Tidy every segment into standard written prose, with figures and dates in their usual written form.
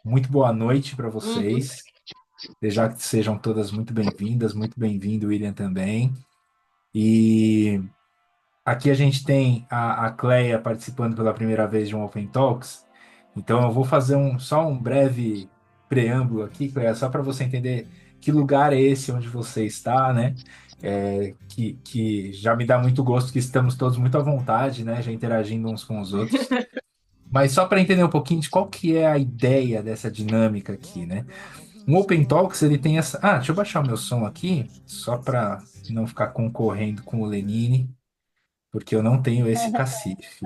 Muito boa noite para Uhum. vocês. Desejar que sejam todas muito bem-vindas, muito bem-vindo, William, também. E aqui a gente tem a Cleia participando pela primeira vez de um Open Talks. Então eu vou fazer só um breve preâmbulo aqui, Cleia, só para você entender que lugar é esse onde você está, né? Que já me dá muito gosto que estamos todos muito à vontade, né? Já interagindo uns com os outros. Mas só para entender um pouquinho de qual que é a ideia dessa dinâmica aqui, né? Um Open Talks, ele tem essa. Ah, deixa eu baixar o meu som aqui, só para não ficar concorrendo com o Lenine, porque eu não tenho esse cacife.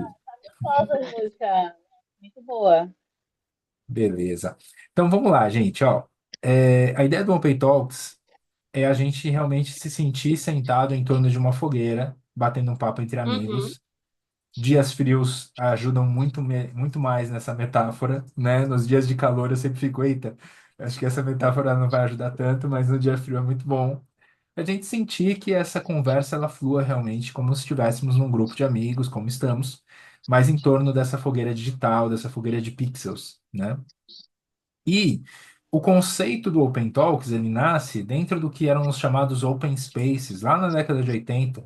Gostosa a música, muito boa. Beleza. Então vamos lá, gente. Ó, a ideia do Open Talks é a gente realmente se sentir sentado em torno de uma fogueira, batendo um papo entre Uhum. amigos. Dias frios ajudam muito, muito mais nessa metáfora, né? Nos dias de calor eu sempre fico, eita, acho que essa metáfora não vai ajudar tanto, mas no dia frio é muito bom. A gente sentir que essa conversa ela flua realmente como se estivéssemos num grupo de amigos, como estamos, mas em torno dessa fogueira digital, dessa fogueira de pixels, né? E o conceito do Open Talks, ele nasce dentro do que eram os chamados Open Spaces, lá na década de 80,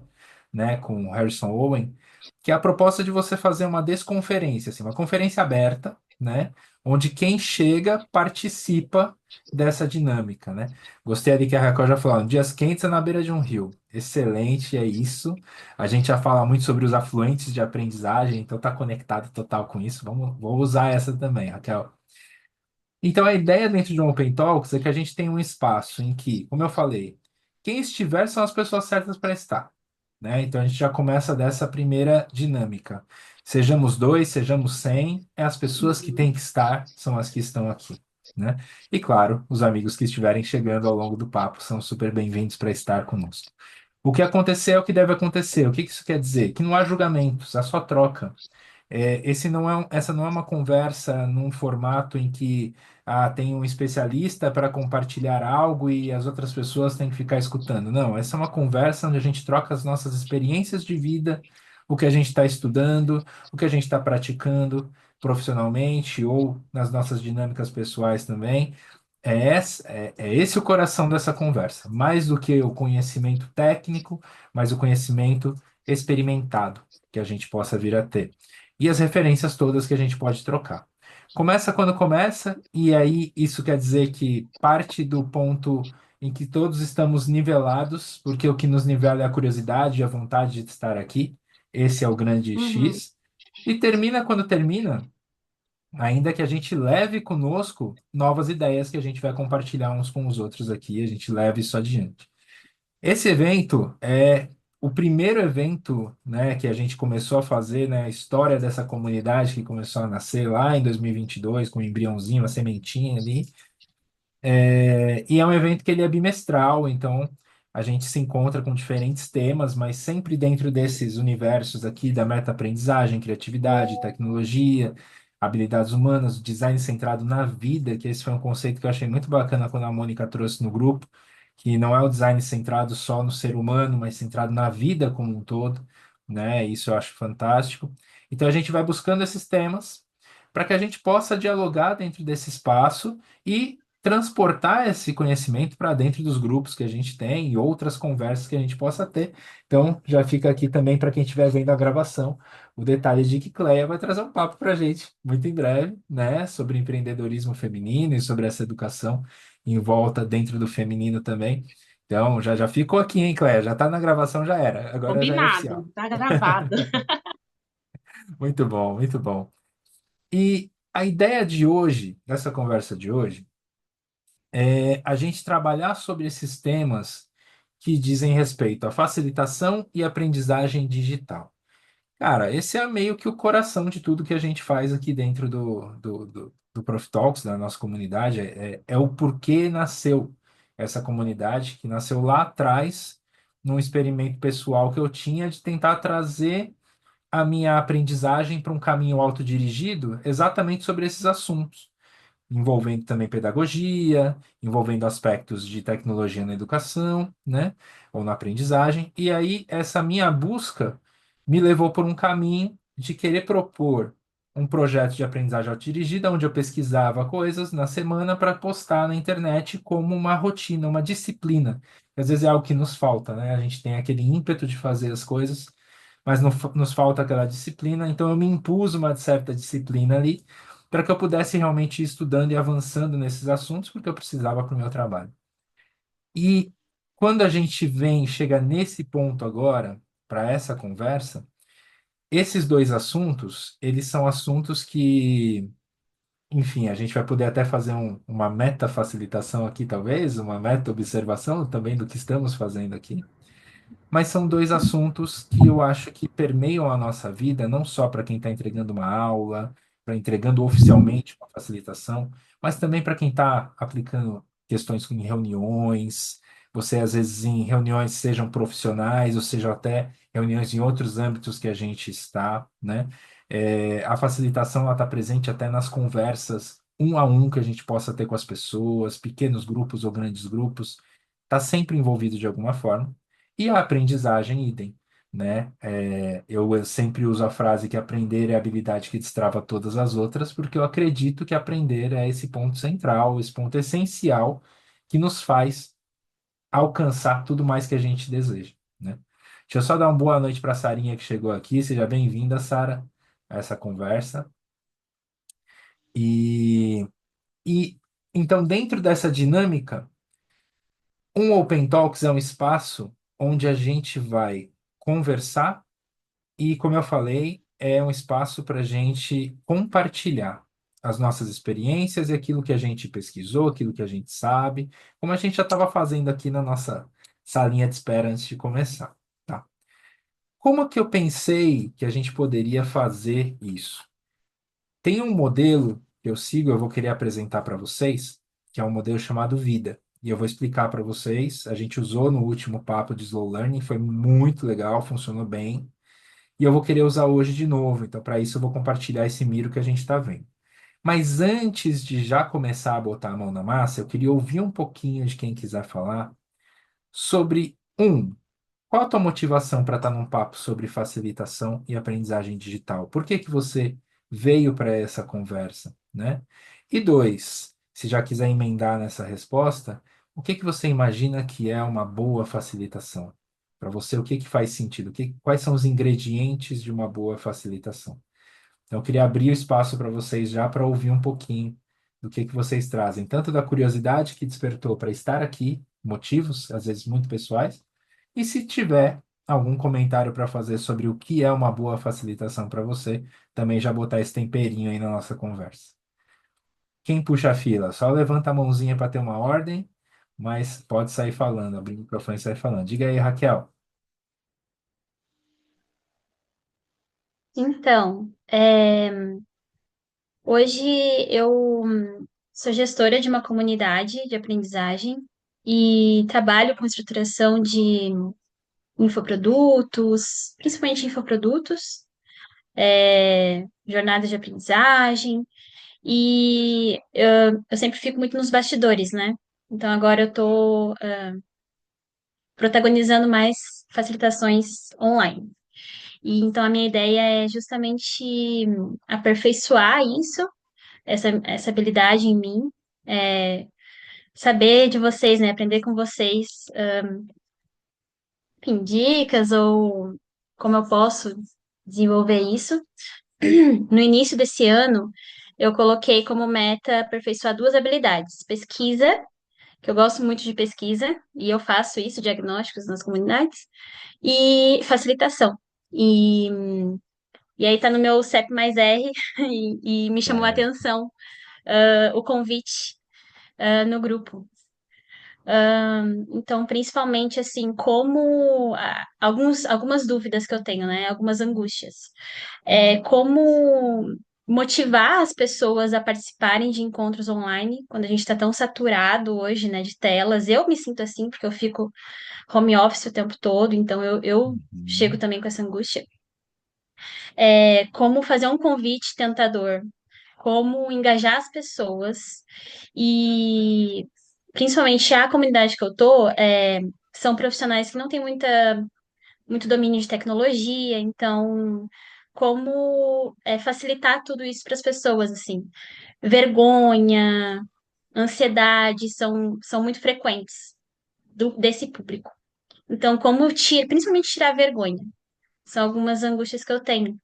né, com Harrison Owen, que é a proposta de você fazer uma desconferência, assim, uma conferência aberta, né, onde quem chega participa dessa dinâmica, né? Gostei ali que a Raquel já falou, dias quentes é na beira de um rio. Excelente, é isso. A gente já fala muito sobre os afluentes de aprendizagem, então tá conectado total com isso. Vou usar essa também, Raquel. Então, a ideia dentro de um Open Talks é que a gente tem um espaço em que, como eu falei, quem estiver são as pessoas certas para estar, né? Então, a gente já começa dessa primeira dinâmica. Sejamos dois, sejamos 100, é as pessoas que têm que estar, são as que estão aqui, né? E, claro, os amigos que estiverem chegando ao longo do papo são super bem-vindos para estar conosco. O que acontecer é o que deve acontecer. O que que isso quer dizer? Que não há julgamentos, há só troca. Essa não é uma conversa num formato em que tem um especialista para compartilhar algo e as outras pessoas têm que ficar escutando. Não, essa é uma conversa onde a gente troca as nossas experiências de vida, o que a gente está estudando, o que a gente está praticando profissionalmente ou nas nossas dinâmicas pessoais também. É esse o coração dessa conversa, mais do que o conhecimento técnico, mas o conhecimento experimentado que a gente possa vir a ter e as referências todas que a gente pode trocar. Começa quando começa, e aí isso quer dizer que parte do ponto em que todos estamos nivelados, porque o que nos nivela é a curiosidade e a vontade de estar aqui. Esse é o grande Uhum. X. E termina quando termina, ainda que a gente leve conosco novas ideias que a gente vai compartilhar uns com os outros aqui, a gente leve isso adiante. Esse evento é o primeiro evento, né, que a gente começou a fazer, né, a história dessa comunidade que começou a nascer lá em 2022, com um embriãozinho, uma sementinha ali. E é um evento que ele é bimestral, então a gente se encontra com diferentes temas, mas sempre dentro desses universos aqui da meta-aprendizagem, criatividade, tecnologia, habilidades humanas, design centrado na vida, que esse foi um conceito que eu achei muito bacana quando a Mônica trouxe no grupo, que não é o design centrado só no ser humano, mas centrado na vida como um todo, né? Isso eu acho fantástico. Então a gente vai buscando esses temas para que a gente possa dialogar dentro desse espaço e transportar esse conhecimento para dentro dos grupos que a gente tem e outras conversas que a gente possa ter. Então, já fica aqui também para quem estiver vendo a gravação, o detalhe de que Cleia vai trazer um papo para a gente muito em breve, né, sobre empreendedorismo feminino e sobre essa educação em volta dentro do feminino também. Então, já ficou aqui, hein, Cleia? Já está na gravação, já era. Agora já é oficial. Combinado, tá gravado. Muito bom, muito bom. E a ideia de hoje, dessa conversa de hoje, é a gente trabalhar sobre esses temas que dizem respeito à facilitação e aprendizagem digital. Cara, esse é meio que o coração de tudo que a gente faz aqui dentro do Prof Talks, da nossa comunidade. É o porquê nasceu essa comunidade, que nasceu lá atrás, num experimento pessoal que eu tinha de tentar trazer a minha aprendizagem para um caminho autodirigido exatamente sobre esses assuntos envolvendo também pedagogia, envolvendo aspectos de tecnologia na educação, né, ou na aprendizagem. E aí essa minha busca me levou por um caminho de querer propor. um projeto de aprendizagem autodirigida, onde eu pesquisava coisas na semana para postar na internet como uma rotina, uma disciplina. Às vezes é algo que nos falta, né? A gente tem aquele ímpeto de fazer as coisas, mas nos falta aquela disciplina. Então eu me impus uma certa disciplina ali para que eu pudesse realmente ir estudando e avançando nesses assuntos, porque eu precisava para o meu trabalho. E quando a gente chega nesse ponto agora, para essa conversa, esses dois assuntos, eles são assuntos que, enfim, a gente vai poder até fazer uma meta-facilitação aqui, talvez, uma meta-observação também do que estamos fazendo aqui. Mas são dois assuntos que eu acho que permeiam a nossa vida, não só para quem está entregando uma aula, para entregando oficialmente uma facilitação, mas também para quem está aplicando questões em reuniões. Você, às vezes, em reuniões sejam profissionais, ou seja, até reuniões em outros âmbitos que a gente está, né? A facilitação ela está presente até nas conversas um a um que a gente possa ter com as pessoas, pequenos grupos ou grandes grupos, está sempre envolvido de alguma forma. E a aprendizagem, idem, né? Eu sempre uso a frase que aprender é a habilidade que destrava todas as outras, porque eu acredito que aprender é esse ponto central, esse ponto essencial que nos faz alcançar tudo mais que a gente deseja, né? Deixa eu só dar uma boa noite para a Sarinha que chegou aqui. Seja bem-vinda, Sara, a essa conversa. E, e então, dentro dessa dinâmica, um Open Talks é um espaço onde a gente vai conversar. E, como eu falei, é um espaço para a gente compartilhar as nossas experiências e aquilo que a gente pesquisou, aquilo que a gente sabe, como a gente já estava fazendo aqui na nossa salinha de espera antes de começar, tá? Como que eu pensei que a gente poderia fazer isso? Tem um modelo que eu sigo, eu vou querer apresentar para vocês, que é um modelo chamado Vida. E eu vou explicar para vocês. A gente usou no último papo de Slow Learning, foi muito legal, funcionou bem. E eu vou querer usar hoje de novo. Então, para isso, eu vou compartilhar esse miro que a gente está vendo. Mas antes de já começar a botar a mão na massa, eu queria ouvir um pouquinho de quem quiser falar sobre qual a tua motivação para estar num papo sobre facilitação e aprendizagem digital? Por que que você veio para essa conversa, né? E dois, se já quiser emendar nessa resposta, o que que você imagina que é uma boa facilitação? Para você, o que que faz sentido? Quais são os ingredientes de uma boa facilitação? Então, eu queria abrir o espaço para vocês já para ouvir um pouquinho do que vocês trazem, tanto da curiosidade que despertou para estar aqui, motivos, às vezes muito pessoais, e se tiver algum comentário para fazer sobre o que é uma boa facilitação para você, também já botar esse temperinho aí na nossa conversa. Quem puxa a fila? Só levanta a mãozinha para ter uma ordem, mas pode sair falando, abrir o microfone e sair falando. Diga aí, Raquel. Então, hoje eu sou gestora de uma comunidade de aprendizagem e trabalho com estruturação de infoprodutos, principalmente infoprodutos, jornadas de aprendizagem, e eu sempre fico muito nos bastidores, né? Então agora eu estou protagonizando mais facilitações online. E então a minha ideia é justamente aperfeiçoar isso, essa habilidade em mim, é, saber de vocês, né? Aprender com vocês, enfim, dicas ou como eu posso desenvolver isso. No início desse ano, eu coloquei como meta aperfeiçoar duas habilidades: pesquisa, que eu gosto muito de pesquisa, e eu faço isso, diagnósticos nas comunidades, e facilitação. E aí tá no meu CEP mais R e me chamou a Certo. atenção o convite no grupo. Então, principalmente assim, como algumas dúvidas que eu tenho, né? Algumas angústias. Como motivar as pessoas a participarem de encontros online quando a gente está tão saturado hoje, né, de telas. Eu me sinto assim porque eu fico home office o tempo todo, então eu chego Uhum. também com essa angústia. Como fazer um convite tentador, como engajar as pessoas e principalmente a comunidade que eu tô, são profissionais que não têm muito domínio de tecnologia, então como facilitar tudo isso para as pessoas, assim. Vergonha, ansiedade são muito frequentes desse público. Então, principalmente tirar a vergonha, são algumas angústias que eu tenho.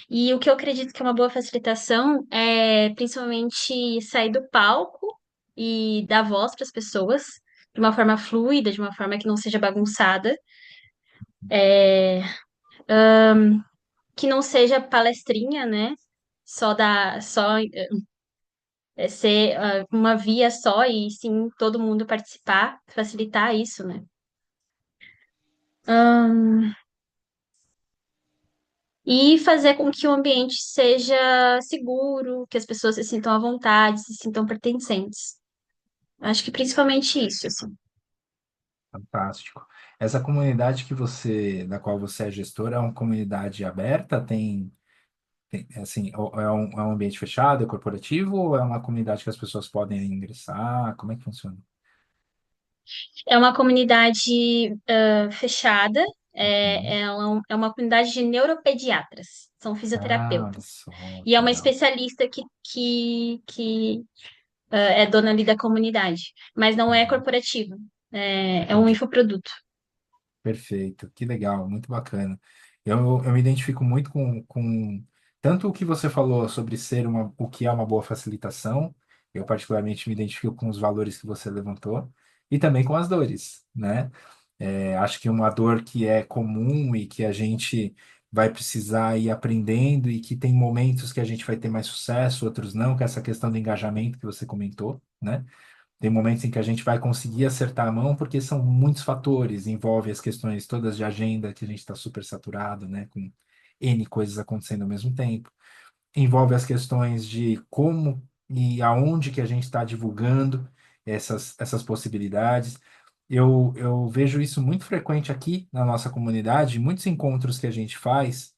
E o que eu acredito que é uma boa facilitação é principalmente sair do palco e dar voz para as pessoas de uma forma fluida, de uma forma que não seja bagunçada, que não seja palestrinha, né? Ser uma via só e sim todo mundo participar, facilitar isso, né? Ahn, e fazer com que o ambiente seja seguro, que as pessoas se sintam à vontade, se sintam pertencentes. Acho que principalmente isso, assim. Fantástico. Essa comunidade da qual você é gestora, é uma comunidade aberta? Assim, é um ambiente fechado, é corporativo, ou é uma comunidade que as pessoas podem ingressar? Como é que funciona? É uma comunidade fechada, Uhum. é uma comunidade de neuropediatras, são Ah, olha fisioterapeutas. só, E é que uma legal. especialista que é dona ali da comunidade, mas não é Uhum. corporativo, é um Entendi. infoproduto. Perfeito, que legal, muito bacana. Eu me identifico muito com tanto o que você falou sobre o que é uma boa facilitação, eu particularmente me identifico com os valores que você levantou, e também com as dores, né? Acho que uma dor que é comum e que a gente vai precisar ir aprendendo e que tem momentos que a gente vai ter mais sucesso, outros não, que é essa questão do engajamento que você comentou, né? Tem momentos em que a gente vai conseguir acertar a mão porque são muitos fatores, envolve as questões todas de agenda, que a gente está super saturado, né, com N coisas acontecendo ao mesmo tempo. Envolve as questões de como e aonde que a gente está divulgando essas possibilidades. Eu vejo isso muito frequente aqui na nossa comunidade, muitos encontros que a gente faz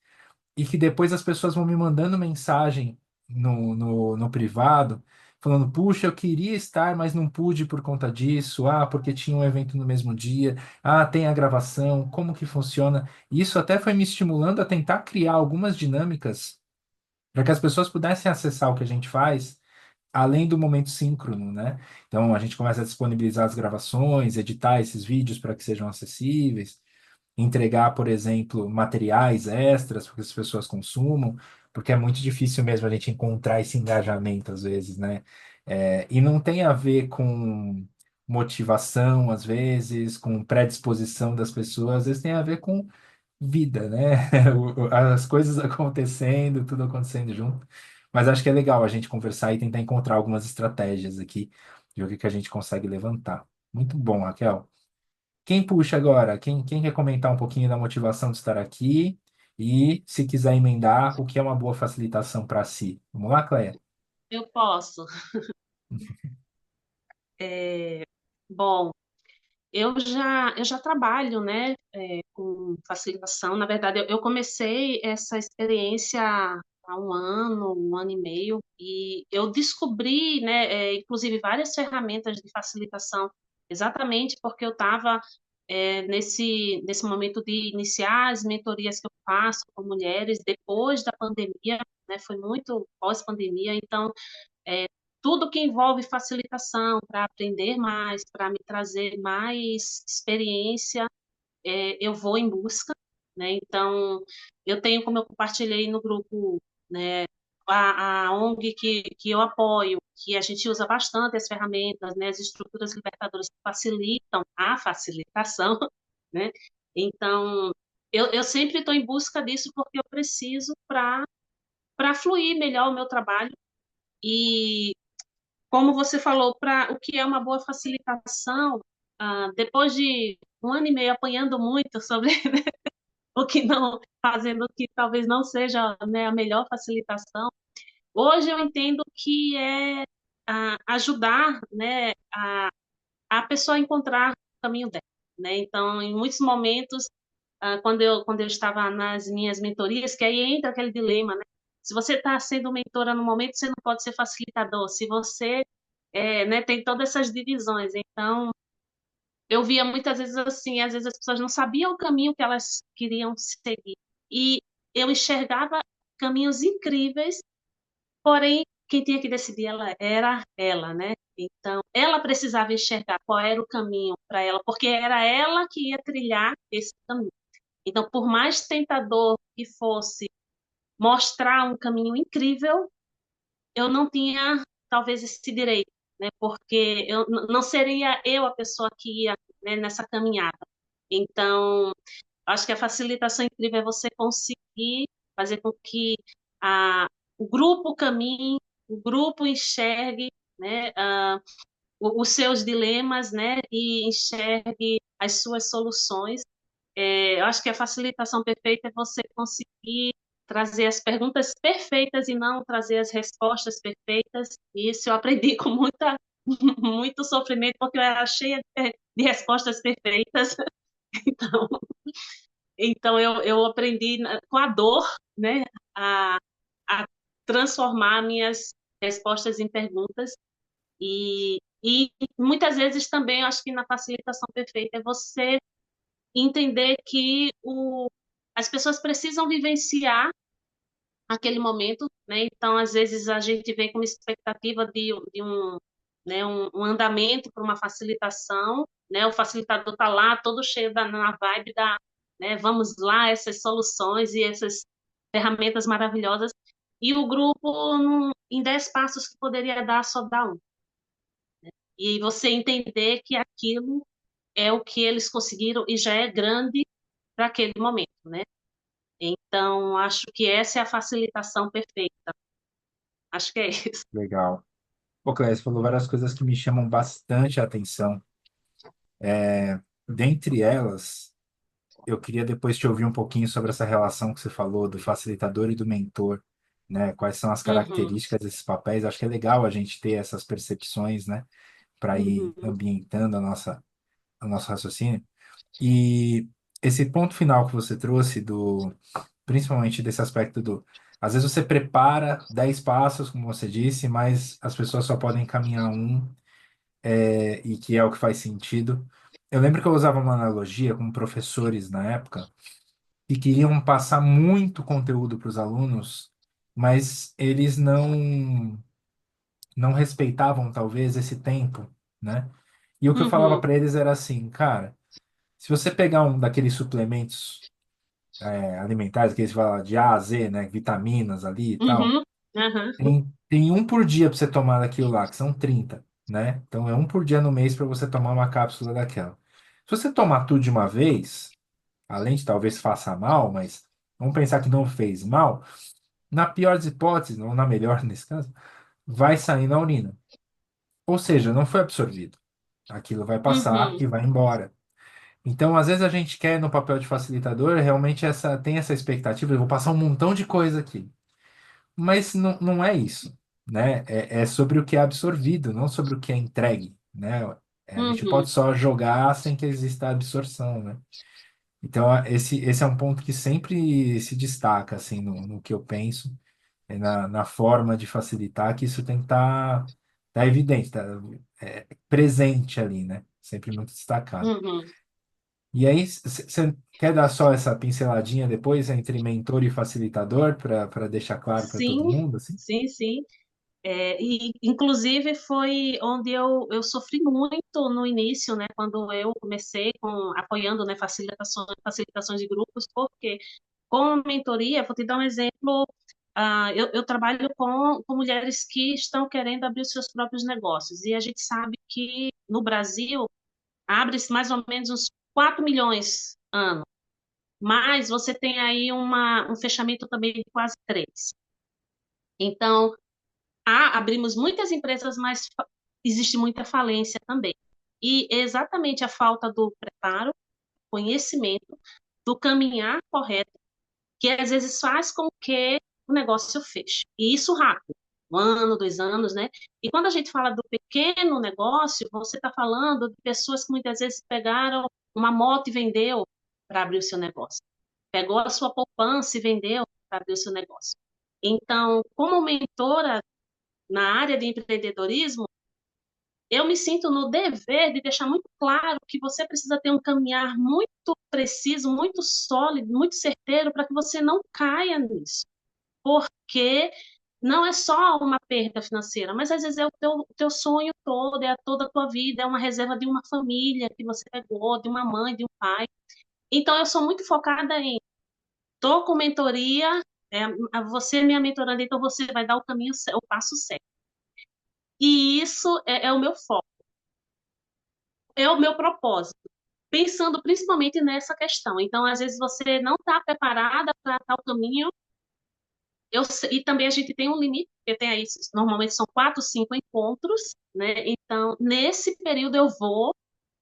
e que depois as pessoas vão me mandando mensagem no privado, falando: puxa, eu queria estar, mas não pude por conta disso. Ah, porque tinha um evento no mesmo dia. Ah, tem a gravação. Como que funciona? E isso até foi me estimulando a tentar criar algumas dinâmicas para que as pessoas pudessem acessar o que a gente faz. Além do momento síncrono, né? Então a gente começa a disponibilizar as gravações, editar esses vídeos para que sejam acessíveis, entregar, por exemplo, materiais extras para que as pessoas consumam, porque é muito difícil mesmo a gente encontrar esse engajamento às vezes, né? E não tem a ver com motivação, às vezes, com predisposição das pessoas, às vezes tem a ver com vida, né? As coisas acontecendo, tudo acontecendo junto. Mas acho que é legal a gente conversar e tentar encontrar algumas estratégias aqui, de ver o que que a gente consegue levantar. Muito bom, Raquel. Quem puxa agora? Quem quer comentar um pouquinho da motivação de estar aqui? E, se quiser emendar, o que é uma boa facilitação para si? Vamos lá, Cléia? Eu posso. Bom, eu já trabalho, né, com facilitação. Na verdade, eu comecei essa experiência há um ano e meio, e eu descobri, né, inclusive várias ferramentas de facilitação, exatamente porque eu estava nesse momento de iniciar as mentorias que eu faço com mulheres depois da pandemia, né, foi muito pós-pandemia, então é, tudo que envolve facilitação para aprender mais, para me trazer mais experiência, eu vou em busca, né? Então, eu tenho, como eu compartilhei no grupo, né, a ONG que eu apoio, que a gente usa bastante as ferramentas, né, as estruturas libertadoras que facilitam a facilitação, né? Então, eu sempre estou em busca disso porque eu preciso para fluir melhor o meu trabalho e como você falou, para o que é uma boa facilitação, depois de um ano e meio apanhando muito sobre o que não, fazendo o que talvez não seja, né, a melhor facilitação, hoje eu entendo que é ajudar, né, a pessoa a encontrar o caminho dela, né? Então, em muitos momentos, quando eu estava nas minhas mentorias, que aí entra aquele dilema, né? Se você está sendo mentora no momento, você não pode ser facilitador. Se você né, tem todas essas divisões. Então, eu via muitas vezes assim, às vezes as pessoas não sabiam o caminho que elas queriam seguir. E eu enxergava caminhos incríveis, porém, quem tinha que decidir era ela, né? Então, ela precisava enxergar qual era o caminho para ela, porque era ela que ia trilhar esse caminho. Então, por mais tentador que fosse mostrar um caminho incrível, eu não tinha talvez esse direito, né? Porque não seria eu a pessoa que ia, né, nessa caminhada. Então, acho que a facilitação incrível é você conseguir fazer com que o grupo caminhe, o grupo enxergue, né, os seus dilemas, né, e enxergue as suas soluções. Eu acho que a facilitação perfeita é você conseguir trazer as perguntas perfeitas e não trazer as respostas perfeitas. E isso eu aprendi com muito sofrimento, porque eu era cheia de respostas perfeitas. Então, então eu aprendi com a dor, né, a, a transformar minhas respostas em perguntas. E muitas vezes também, eu acho que na facilitação perfeita é você entender que as pessoas precisam vivenciar aquele momento, né? Então, às vezes, a gente vem com uma expectativa de né, um andamento para uma facilitação, né? O facilitador está lá, todo cheio na vibe da, né, vamos lá, essas soluções e essas ferramentas maravilhosas, e o grupo, em 10 passos que poderia dar, só dá um. E você entender que aquilo é o que eles conseguiram e já é grande para aquele momento, né? Então, acho que essa é a facilitação perfeita. Acho que é isso. Legal. Pô, Cléia, você falou várias coisas que me chamam bastante a atenção. Dentre elas, eu queria depois te ouvir um pouquinho sobre essa relação que você falou do facilitador e do mentor, né? Quais são as Uhum, características desses papéis? Acho que é legal a gente ter essas percepções, né? Para ir uhum, ambientando o nosso raciocínio. E esse ponto final que você trouxe principalmente desse aspecto às vezes você prepara 10 passos, como você disse, mas as pessoas só podem caminhar um, e que é o que faz sentido. Eu lembro que eu usava uma analogia com professores na época que queriam passar muito conteúdo para os alunos, mas eles não respeitavam talvez esse tempo, né? E o que eu falava uhum, para eles era assim, cara, se você pegar um daqueles suplementos alimentares, que eles falam de A a Z, né? Vitaminas ali e tal. uhum, aham, Tem um por dia para você tomar daquilo lá, que são 30, né? Então é um por dia no mês para você tomar uma cápsula daquela. Se você tomar tudo de uma vez, além de talvez faça mal, mas vamos pensar que não fez mal, na pior das hipóteses, ou na melhor nesse caso, vai sair na urina. Ou seja, não foi absorvido. Aquilo vai passar uhum, e vai embora. Então, às vezes a gente quer no papel de facilitador, realmente tem essa expectativa, eu vou passar um montão de coisa aqui. Mas não é isso, né? É sobre o que é absorvido, não sobre o que é entregue, né? A gente uhum, pode só jogar sem que exista absorção, né? Então, esse é um ponto que sempre se destaca, assim, no que eu penso, na forma de facilitar, que isso tem que tá evidente, tá, presente ali, né? Sempre muito destacado. uhum. E aí, você quer dar só essa pinceladinha depois entre mentor e facilitador para deixar claro para todo Sim, mundo, assim? sim, sim. E, inclusive, foi onde eu sofri muito no início, né, quando eu comecei apoiando, né, facilitações de grupos, porque com a mentoria, vou te dar um exemplo, eu trabalho com mulheres que estão querendo abrir os seus próprios negócios, e a gente sabe que no Brasil abre-se mais ou menos uns 4 milhões ano, mas você tem aí um fechamento também de quase 3. Então, abrimos muitas empresas, mas existe muita falência também. E exatamente a falta do preparo, conhecimento, do caminhar correto, que às vezes faz com que o negócio feche. E isso rápido, 1 ano, 2 anos, né? E quando a gente fala do pequeno negócio, você está falando de pessoas que muitas vezes pegaram uma moto e vendeu para abrir o seu negócio. Pegou a sua poupança e vendeu para abrir o seu negócio. Então, como mentora na área de empreendedorismo, eu me sinto no dever de deixar muito claro que você precisa ter um caminhar muito preciso, muito sólido, muito certeiro para que você não caia nisso. Porque não é só uma perda financeira, mas às vezes é o teu sonho todo, é toda a tua vida, é uma reserva de uma família que você pegou, de uma mãe, de um pai. Então, eu sou muito focada em, tô com mentoria, você é minha mentoranda, então você vai dar o caminho, o passo certo. E isso é o meu foco, é o meu propósito, pensando principalmente nessa questão. Então, às vezes você não está preparada para tal caminho, e também a gente tem um limite, porque tem aí, normalmente são 4, 5 encontros, né? Então, nesse período eu vou,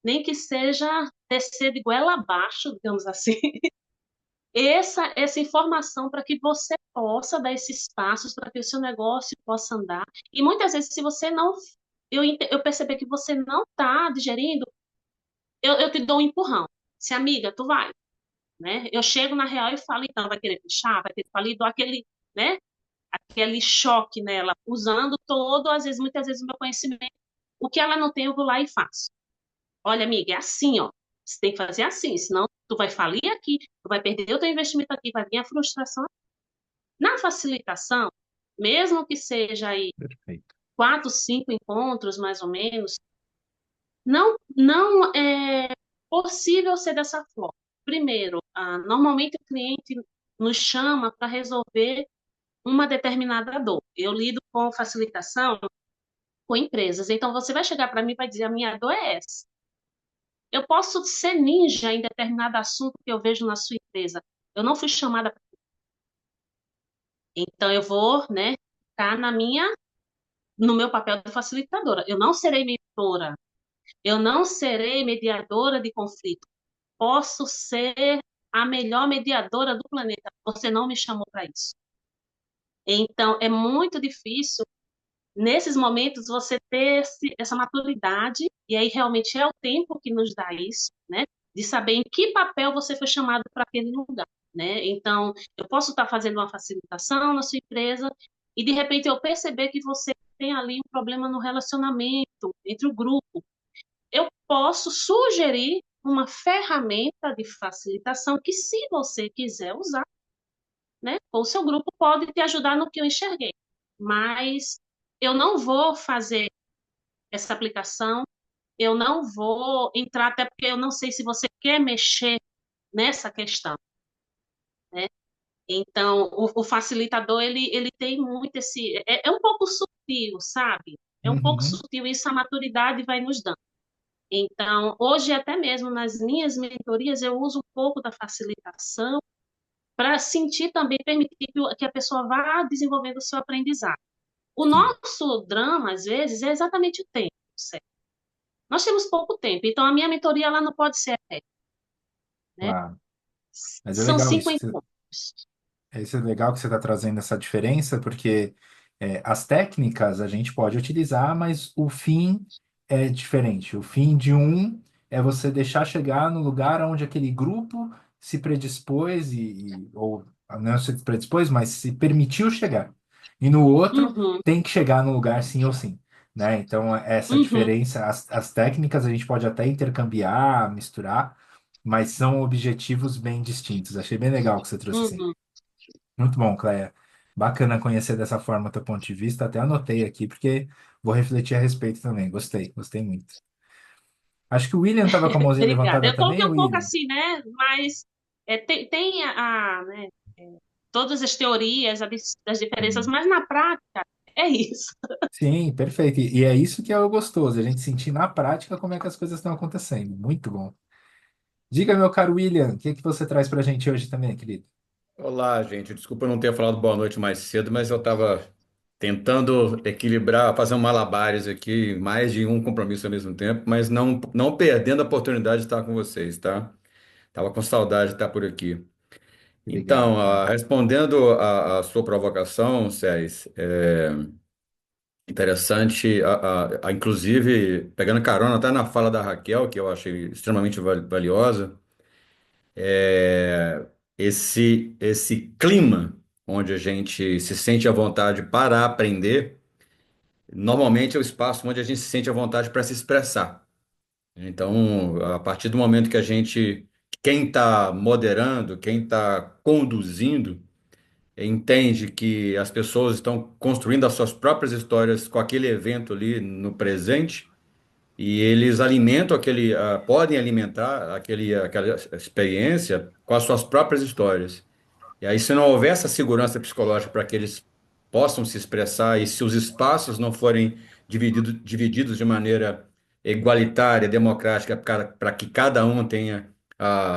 nem que seja descer de goela abaixo, digamos assim, essa informação para que você possa dar esses passos para que o seu negócio possa andar. E muitas vezes, se você não, eu perceber que você não está digerindo, eu te dou um empurrão. Se amiga, tu vai, né? Eu chego na real e falo, então, vai querer fechar, vai querer falir, dou aquele, né? Aquele choque nela, usando todo, às vezes, muitas vezes, o meu conhecimento. O que ela não tem, eu vou lá e faço. Olha, amiga, é assim, ó. Você tem que fazer assim, senão tu vai falir aqui, tu vai perder o teu investimento aqui, vai vir a frustração. Na facilitação, mesmo que seja aí Perfeito. 4, 5 encontros, mais ou menos, não é possível ser dessa forma. Primeiro, normalmente o cliente nos chama para resolver uma determinada dor. Eu lido com facilitação com empresas. Então, você vai chegar para mim e vai dizer: a minha dor é essa. Eu posso ser ninja em determinado assunto que eu vejo na sua empresa. Eu não fui chamada para. Então, eu vou, né, ficar no meu papel de facilitadora. Eu não serei mentora. Eu não serei mediadora de conflito. Posso ser a melhor mediadora do planeta. Você não me chamou para isso. Então, é muito difícil nesses momentos você ter essa maturidade, e aí realmente é o tempo que nos dá isso, né? De saber em que papel você foi chamado para aquele lugar, né? Então, eu posso estar fazendo uma facilitação na sua empresa e de repente eu perceber que você tem ali um problema no relacionamento entre o grupo. Eu posso sugerir uma ferramenta de facilitação que, se você quiser usar, né, o seu grupo pode te ajudar no que eu enxerguei. Mas eu não vou fazer essa aplicação, eu não vou entrar, até porque eu não sei se você quer mexer nessa questão, né? Então, o facilitador, ele tem muito esse... É um pouco sutil, sabe? É um pouco Uhum. sutil, isso a maturidade vai nos dando. Então, hoje, até mesmo nas minhas mentorias, eu uso um pouco da facilitação para sentir também, permitir que a pessoa vá desenvolvendo o seu aprendizado. O Sim, nosso drama, às vezes, é exatamente o tempo, certo? Nós temos pouco tempo, então a minha mentoria ela não pode ser eterna, né? claro. Mas é São legal 5 encontros. isso é legal que você está trazendo essa diferença, porque as técnicas a gente pode utilizar, mas o fim é diferente. O fim de um é você deixar chegar no lugar onde aquele grupo se predispôs, ou não se predispôs, mas se permitiu chegar. E no outro, Uhum, tem que chegar no lugar sim ou sim. Né? Então, essa uhum, diferença, as técnicas a gente pode até intercambiar, misturar, mas são objetivos bem distintos. Achei bem legal que você trouxe assim. uhum. Muito bom, Cléia. Bacana conhecer dessa forma o teu ponto de vista. Até anotei aqui, porque vou refletir a respeito também. Gostei, gostei muito. Acho que o William estava com a mãozinha Obrigada. levantada Eu também, coloquei um pouco William? assim, né? Mas tem né, todas as teorias das diferenças, Sim, mas na prática é isso. sim, perfeito. E é isso que é o gostoso, a gente sentir na prática como é que as coisas estão acontecendo. Muito bom. Diga, meu caro William, o que é que você traz para a gente hoje também, querido? Olá, gente. Desculpa eu não ter falado boa noite mais cedo, mas eu estava tentando equilibrar, fazer um malabares aqui, mais de um compromisso ao mesmo tempo, mas não perdendo a oportunidade de estar com vocês, tá? Tava com saudade de estar por aqui. Obrigado, Então, cara. respondendo a sua provocação, Cés, interessante, inclusive pegando carona até na fala da Raquel, que eu achei extremamente valiosa. Esse clima onde a gente se sente à vontade para aprender, normalmente é o espaço onde a gente se sente à vontade para se expressar. Então, a partir do momento que quem está moderando, quem está conduzindo, entende que as pessoas estão construindo as suas próprias histórias com aquele evento ali no presente, e eles podem alimentar aquela experiência com as suas próprias histórias. E aí, se não houver essa segurança psicológica para que eles possam se expressar, e se os espaços não forem divididos de maneira igualitária, democrática, para que cada um tenha,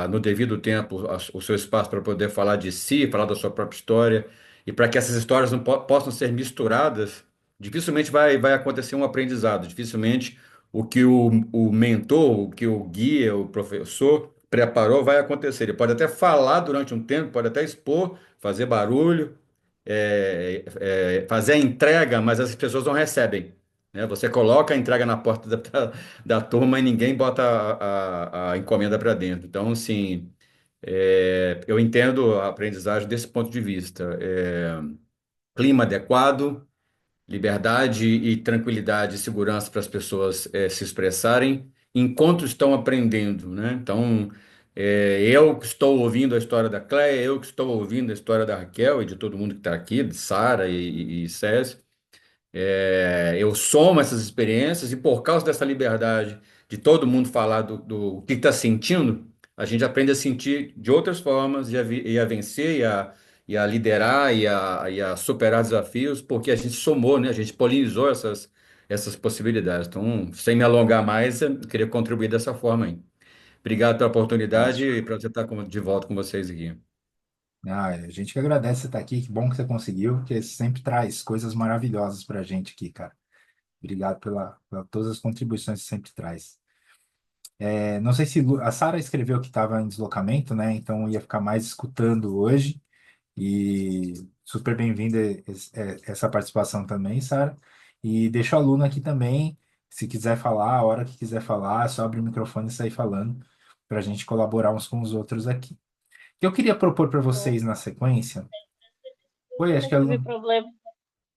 no devido tempo, o seu espaço para poder falar de si, falar da sua própria história, e para que essas histórias não possam ser misturadas, dificilmente vai acontecer um aprendizado, dificilmente o mentor, o que o guia, o professor preparou, vai acontecer. Ele pode até falar durante um tempo, pode até expor, fazer barulho, fazer a entrega, mas as pessoas não recebem, né? Você coloca a entrega na porta da turma e ninguém bota a encomenda para dentro. Então, assim, eu entendo a aprendizagem desse ponto de vista. Clima adequado, liberdade e tranquilidade e segurança para as pessoas se expressarem enquanto estão aprendendo, né? Então, eu que estou ouvindo a história da Cléia, eu que estou ouvindo a história da Raquel e de todo mundo que está aqui, de Sara e César, eu somo essas experiências e por causa dessa liberdade de todo mundo falar do que está sentindo, a gente aprende a sentir de outras formas e a vencer e a liderar e a superar desafios, porque a gente somou, né? A gente polinizou essas possibilidades. Então, sem me alongar mais, eu queria contribuir dessa forma aí. Obrigado pela oportunidade Fantástico. e para você estar de volta com vocês aqui. Ah, a gente que agradece você estar aqui, que bom que você conseguiu, porque você sempre traz coisas maravilhosas para a gente aqui, cara. Obrigado pela todas as contribuições que você sempre traz. Não sei se a Sara escreveu que estava em deslocamento, né? Então ia ficar mais escutando hoje. E super bem-vinda essa participação também, Sara. E deixa o aluno aqui também, se quiser falar, a hora que quiser falar, é só abrir o microfone e sair falando, para a gente colaborar uns com os outros aqui. O que eu queria propor para Eu vocês na sequência. Oi, acho que a tive Luna. problema.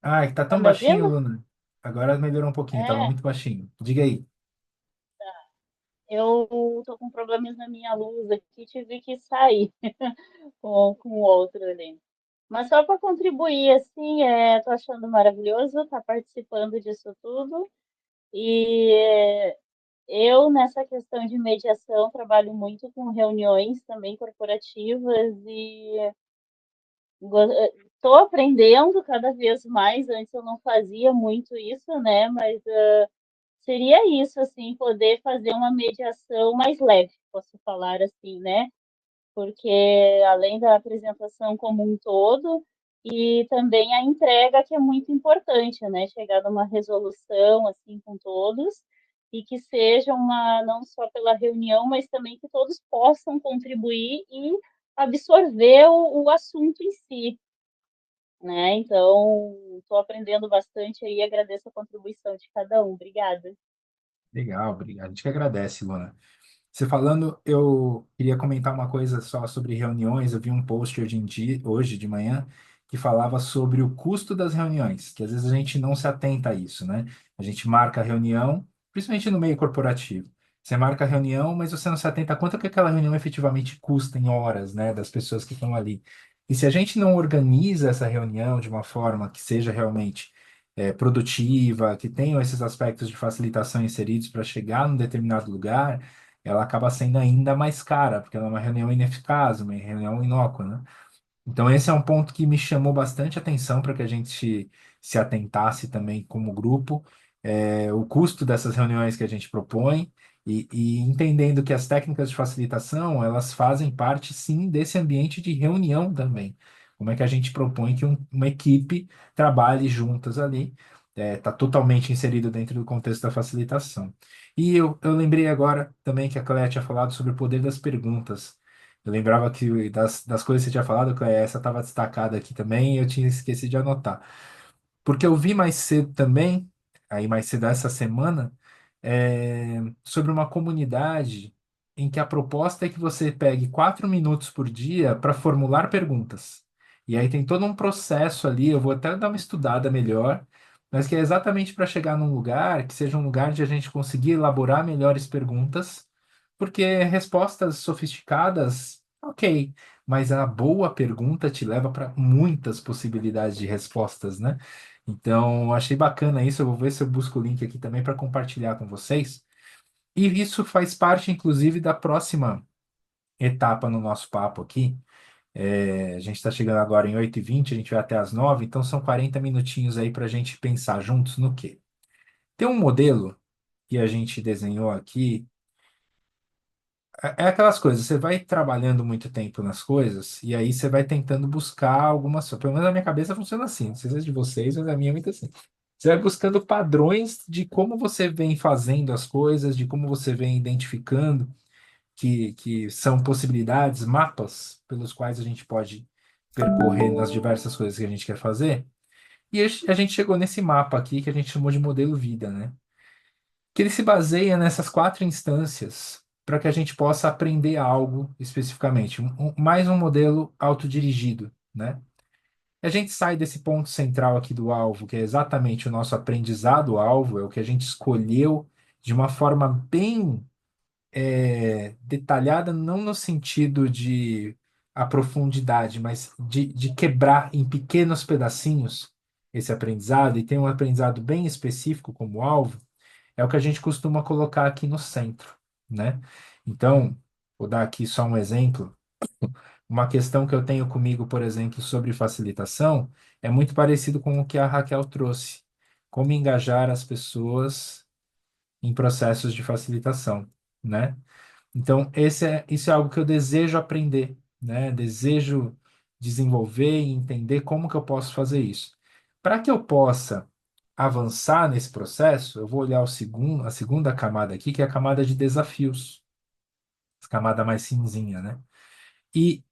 Ah, tá Tá tão me baixinho, ouvindo? Luna. Agora melhorou um pouquinho, estava É, muito baixinho. Diga aí. eu tô com problemas na minha luz aqui, tive que sair com o outro ali. Mas só para contribuir, assim, tô achando maravilhoso estar participando disso tudo. E eu, nessa questão de mediação, trabalho muito com reuniões também corporativas e estou aprendendo cada vez mais. Antes eu não fazia muito isso, né? Mas seria isso, assim, poder fazer uma mediação mais leve, posso falar assim, né? Porque além da apresentação como um todo, e também a entrega, que é muito importante, né? Chegar numa resolução, assim, com todos, e que seja uma, não só pela reunião, mas também que todos possam contribuir e absorver o assunto em si, né? Então, estou aprendendo bastante aí, agradeço a contribuição de cada um. Obrigada. Legal, obrigado. A gente que agradece, Luna. Você falando, eu queria comentar uma coisa só sobre reuniões. Eu vi um post hoje em dia, hoje de manhã, que falava sobre o custo das reuniões, que às vezes a gente não se atenta a isso, né? A gente marca a reunião, principalmente no meio corporativo. Você marca a reunião, mas você não se atenta a quanto que aquela reunião efetivamente custa em horas, né, das pessoas que estão ali. E se a gente não organiza essa reunião de uma forma que seja realmente produtiva, que tenham esses aspectos de facilitação inseridos para chegar num determinado lugar, ela acaba sendo ainda mais cara, porque ela é uma reunião ineficaz, uma reunião inócua, né? Então, esse é um ponto que me chamou bastante atenção para que a gente se atentasse também como grupo, o custo dessas reuniões que a gente propõe e entendendo que as técnicas de facilitação, elas fazem parte, sim, desse ambiente de reunião também. Como é que a gente propõe que uma equipe trabalhe juntas ali, está totalmente inserido dentro do contexto da facilitação. E eu lembrei agora também que a Cléia tinha falado sobre o poder das perguntas. Eu lembrava que das coisas que você tinha falado, que essa estava destacada aqui também, e eu tinha esquecido de anotar. Porque eu vi mais cedo também, aí mais cedo essa semana, sobre uma comunidade em que a proposta é que você pegue 4 minutos por dia para formular perguntas. E aí tem todo um processo ali, eu vou até dar uma estudada melhor, mas que é exatamente para chegar num lugar que seja um lugar de a gente conseguir elaborar melhores perguntas, porque respostas sofisticadas, ok, mas a boa pergunta te leva para muitas possibilidades de respostas, né? Então, achei bacana isso. Eu vou ver se eu busco o link aqui também para compartilhar com vocês. E isso faz parte, inclusive, da próxima etapa no nosso papo aqui. A gente está chegando agora em 8h20, a gente vai até as 9, então são 40 minutinhos aí para a gente pensar juntos no quê? Tem um modelo que a gente desenhou aqui. É aquelas coisas, você vai trabalhando muito tempo nas coisas, e aí você vai tentando buscar algumas. Pelo menos na minha cabeça funciona assim, não sei se é de vocês, mas a minha é muito assim. Você vai buscando padrões de como você vem fazendo as coisas, de como você vem identificando que são possibilidades, mapas pelos quais a gente pode percorrer nas diversas coisas que a gente quer fazer. E a gente chegou nesse mapa aqui que a gente chamou de modelo vida, né? Que ele se baseia nessas 4 instâncias para que a gente possa aprender algo especificamente. Mais um modelo autodirigido, né? A gente sai desse ponto central aqui do alvo, que é exatamente o nosso aprendizado-alvo, é o que a gente escolheu de uma forma bem detalhada, não no sentido de a profundidade, mas de quebrar em pequenos pedacinhos esse aprendizado e ter um aprendizado bem específico como alvo, é o que a gente costuma colocar aqui no centro, né? Então, vou dar aqui só um exemplo. Uma questão que eu tenho comigo, por exemplo, sobre facilitação, é muito parecido com o que a Raquel trouxe. Como engajar as pessoas em processos de facilitação, né? Então, isso é algo que eu desejo aprender, né? Desejo desenvolver e entender como que eu posso fazer isso. Para que eu possa avançar nesse processo, eu vou olhar a segunda camada aqui, que é a camada de desafios, a camada mais cinzinha, né? E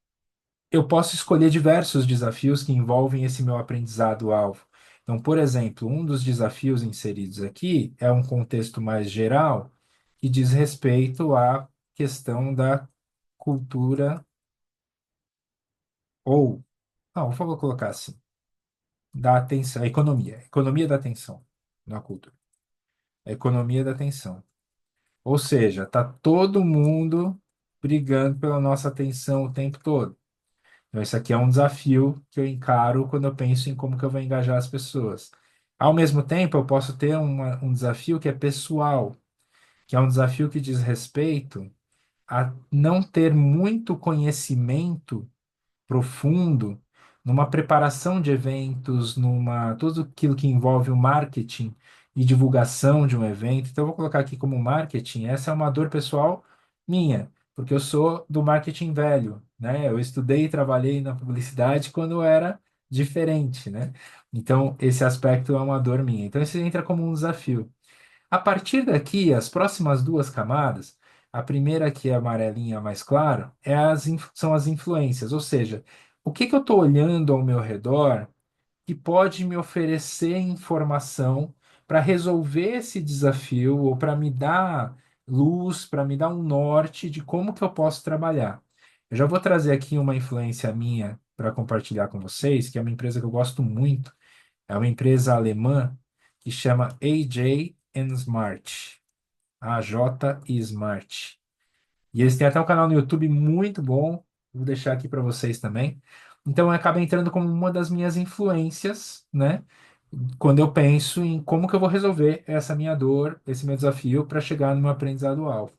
eu posso escolher diversos desafios que envolvem esse meu aprendizado-alvo. Então, por exemplo, um dos desafios inseridos aqui é um contexto mais geral que diz respeito à questão da cultura ou, não, vou colocar assim, da atenção, economia da atenção, na cultura, a economia da atenção. Ou seja, tá todo mundo brigando pela nossa atenção o tempo todo. Então, esse aqui é um desafio que eu encaro quando eu penso em como que eu vou engajar as pessoas. Ao mesmo tempo, eu posso ter um desafio que é pessoal, que é um desafio que diz respeito a não ter muito conhecimento profundo numa preparação de eventos, numa tudo aquilo que envolve o marketing e divulgação de um evento. Então, eu vou colocar aqui como marketing. Essa é uma dor pessoal minha, porque eu sou do marketing velho, né? Eu estudei e trabalhei na publicidade quando eu era diferente, né? Então, esse aspecto é uma dor minha. Então, isso entra como um desafio. A partir daqui, as próximas 2 camadas, a primeira que é amarelinha mais claro, são as influências, ou seja, o que que eu estou olhando ao meu redor que pode me oferecer informação para resolver esse desafio ou para me dar luz, para me dar um norte de como que eu posso trabalhar. Eu já vou trazer aqui uma influência minha para compartilhar com vocês, que é uma empresa que eu gosto muito, é uma empresa alemã que chama AJ Smart. AJ Smart. E eles têm até um canal no YouTube muito bom. Vou deixar aqui para vocês também. Então, acaba entrando como uma das minhas influências, né? Quando eu penso em como que eu vou resolver essa minha dor, esse meu desafio para chegar no meu aprendizado-alvo.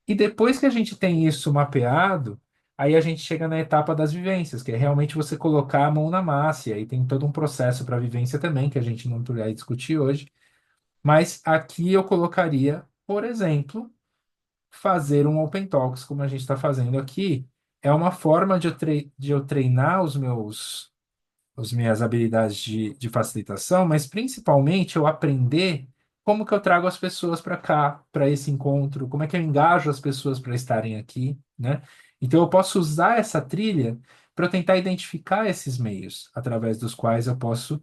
E depois que a gente tem isso mapeado, aí a gente chega na etapa das vivências, que é realmente você colocar a mão na massa. E aí tem todo um processo para vivência também, que a gente não vai discutir hoje. Mas aqui eu colocaria, por exemplo, fazer um Open Talks, como a gente está fazendo aqui. É uma forma de eu treinar as minhas habilidades de facilitação, mas principalmente eu aprender como que eu trago as pessoas para cá, para esse encontro, como é que eu engajo as pessoas para estarem aqui, né? Então eu posso usar essa trilha para eu tentar identificar esses meios através dos quais eu posso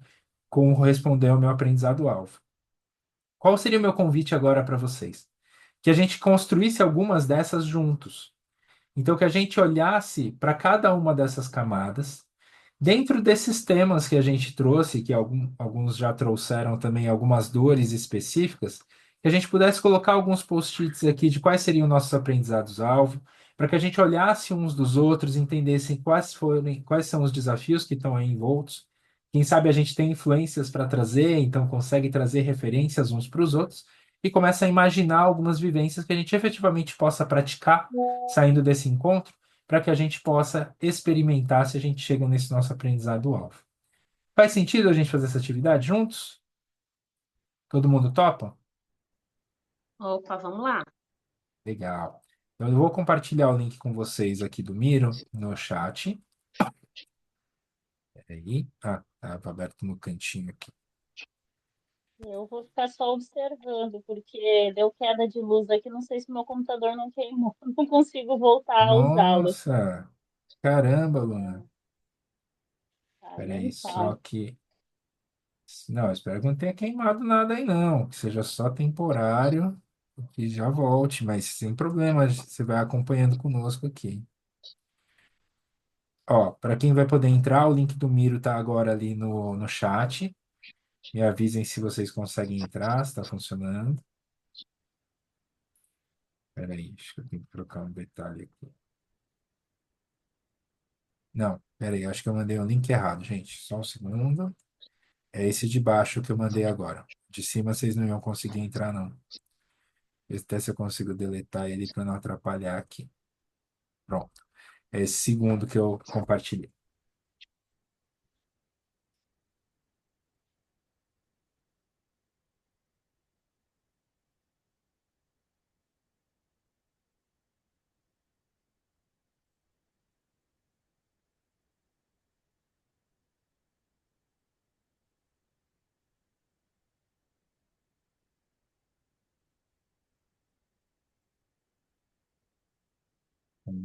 corresponder ao meu aprendizado-alvo. Qual seria o meu convite agora para vocês? Que a gente construísse algumas dessas juntos. Então, que a gente olhasse para cada uma dessas camadas, Dentro desses temas que a gente trouxe, que alguns já trouxeram também algumas dores específicas, que a gente pudesse colocar alguns post-its aqui de quais seriam nossos aprendizados-alvo, para que a gente olhasse uns dos outros, entendesse quais são os desafios que estão aí envoltos. Quem sabe a gente tem influências para trazer, então consegue trazer referências uns para os outros, e começa a imaginar algumas vivências que a gente efetivamente possa praticar saindo desse encontro para que a gente possa experimentar se a gente chega nesse nosso aprendizado-alvo. Faz sentido a gente fazer essa atividade juntos? Todo mundo topa? Opa, vamos lá. Legal. Então, eu vou compartilhar o link com vocês aqui do Miro no chat. Peraí. Ah, estava aberto no cantinho aqui. Eu vou ficar só observando, porque deu queda de luz aqui, não sei se meu computador não queimou, não consigo voltar a usá-lo. Nossa! Caramba, Luna. Tá, nem Peraí, só fala. que... Não, eu espero que não tenha queimado nada aí, não. Que seja só temporário, que já volte, mas sem problema, você vai acompanhando conosco aqui. Ó, para quem vai poder entrar, o link do Miro tá agora ali no chat. Me avisem se vocês conseguem entrar, se está funcionando. Peraí, acho que eu tenho que trocar um detalhe aqui. Não, peraí, acho que eu mandei o link errado, gente. Só um segundo. É esse de baixo que eu mandei agora. De cima vocês não iam conseguir entrar, não. Até se eu consigo deletar ele para não atrapalhar aqui. Pronto. É esse segundo que eu compartilhei.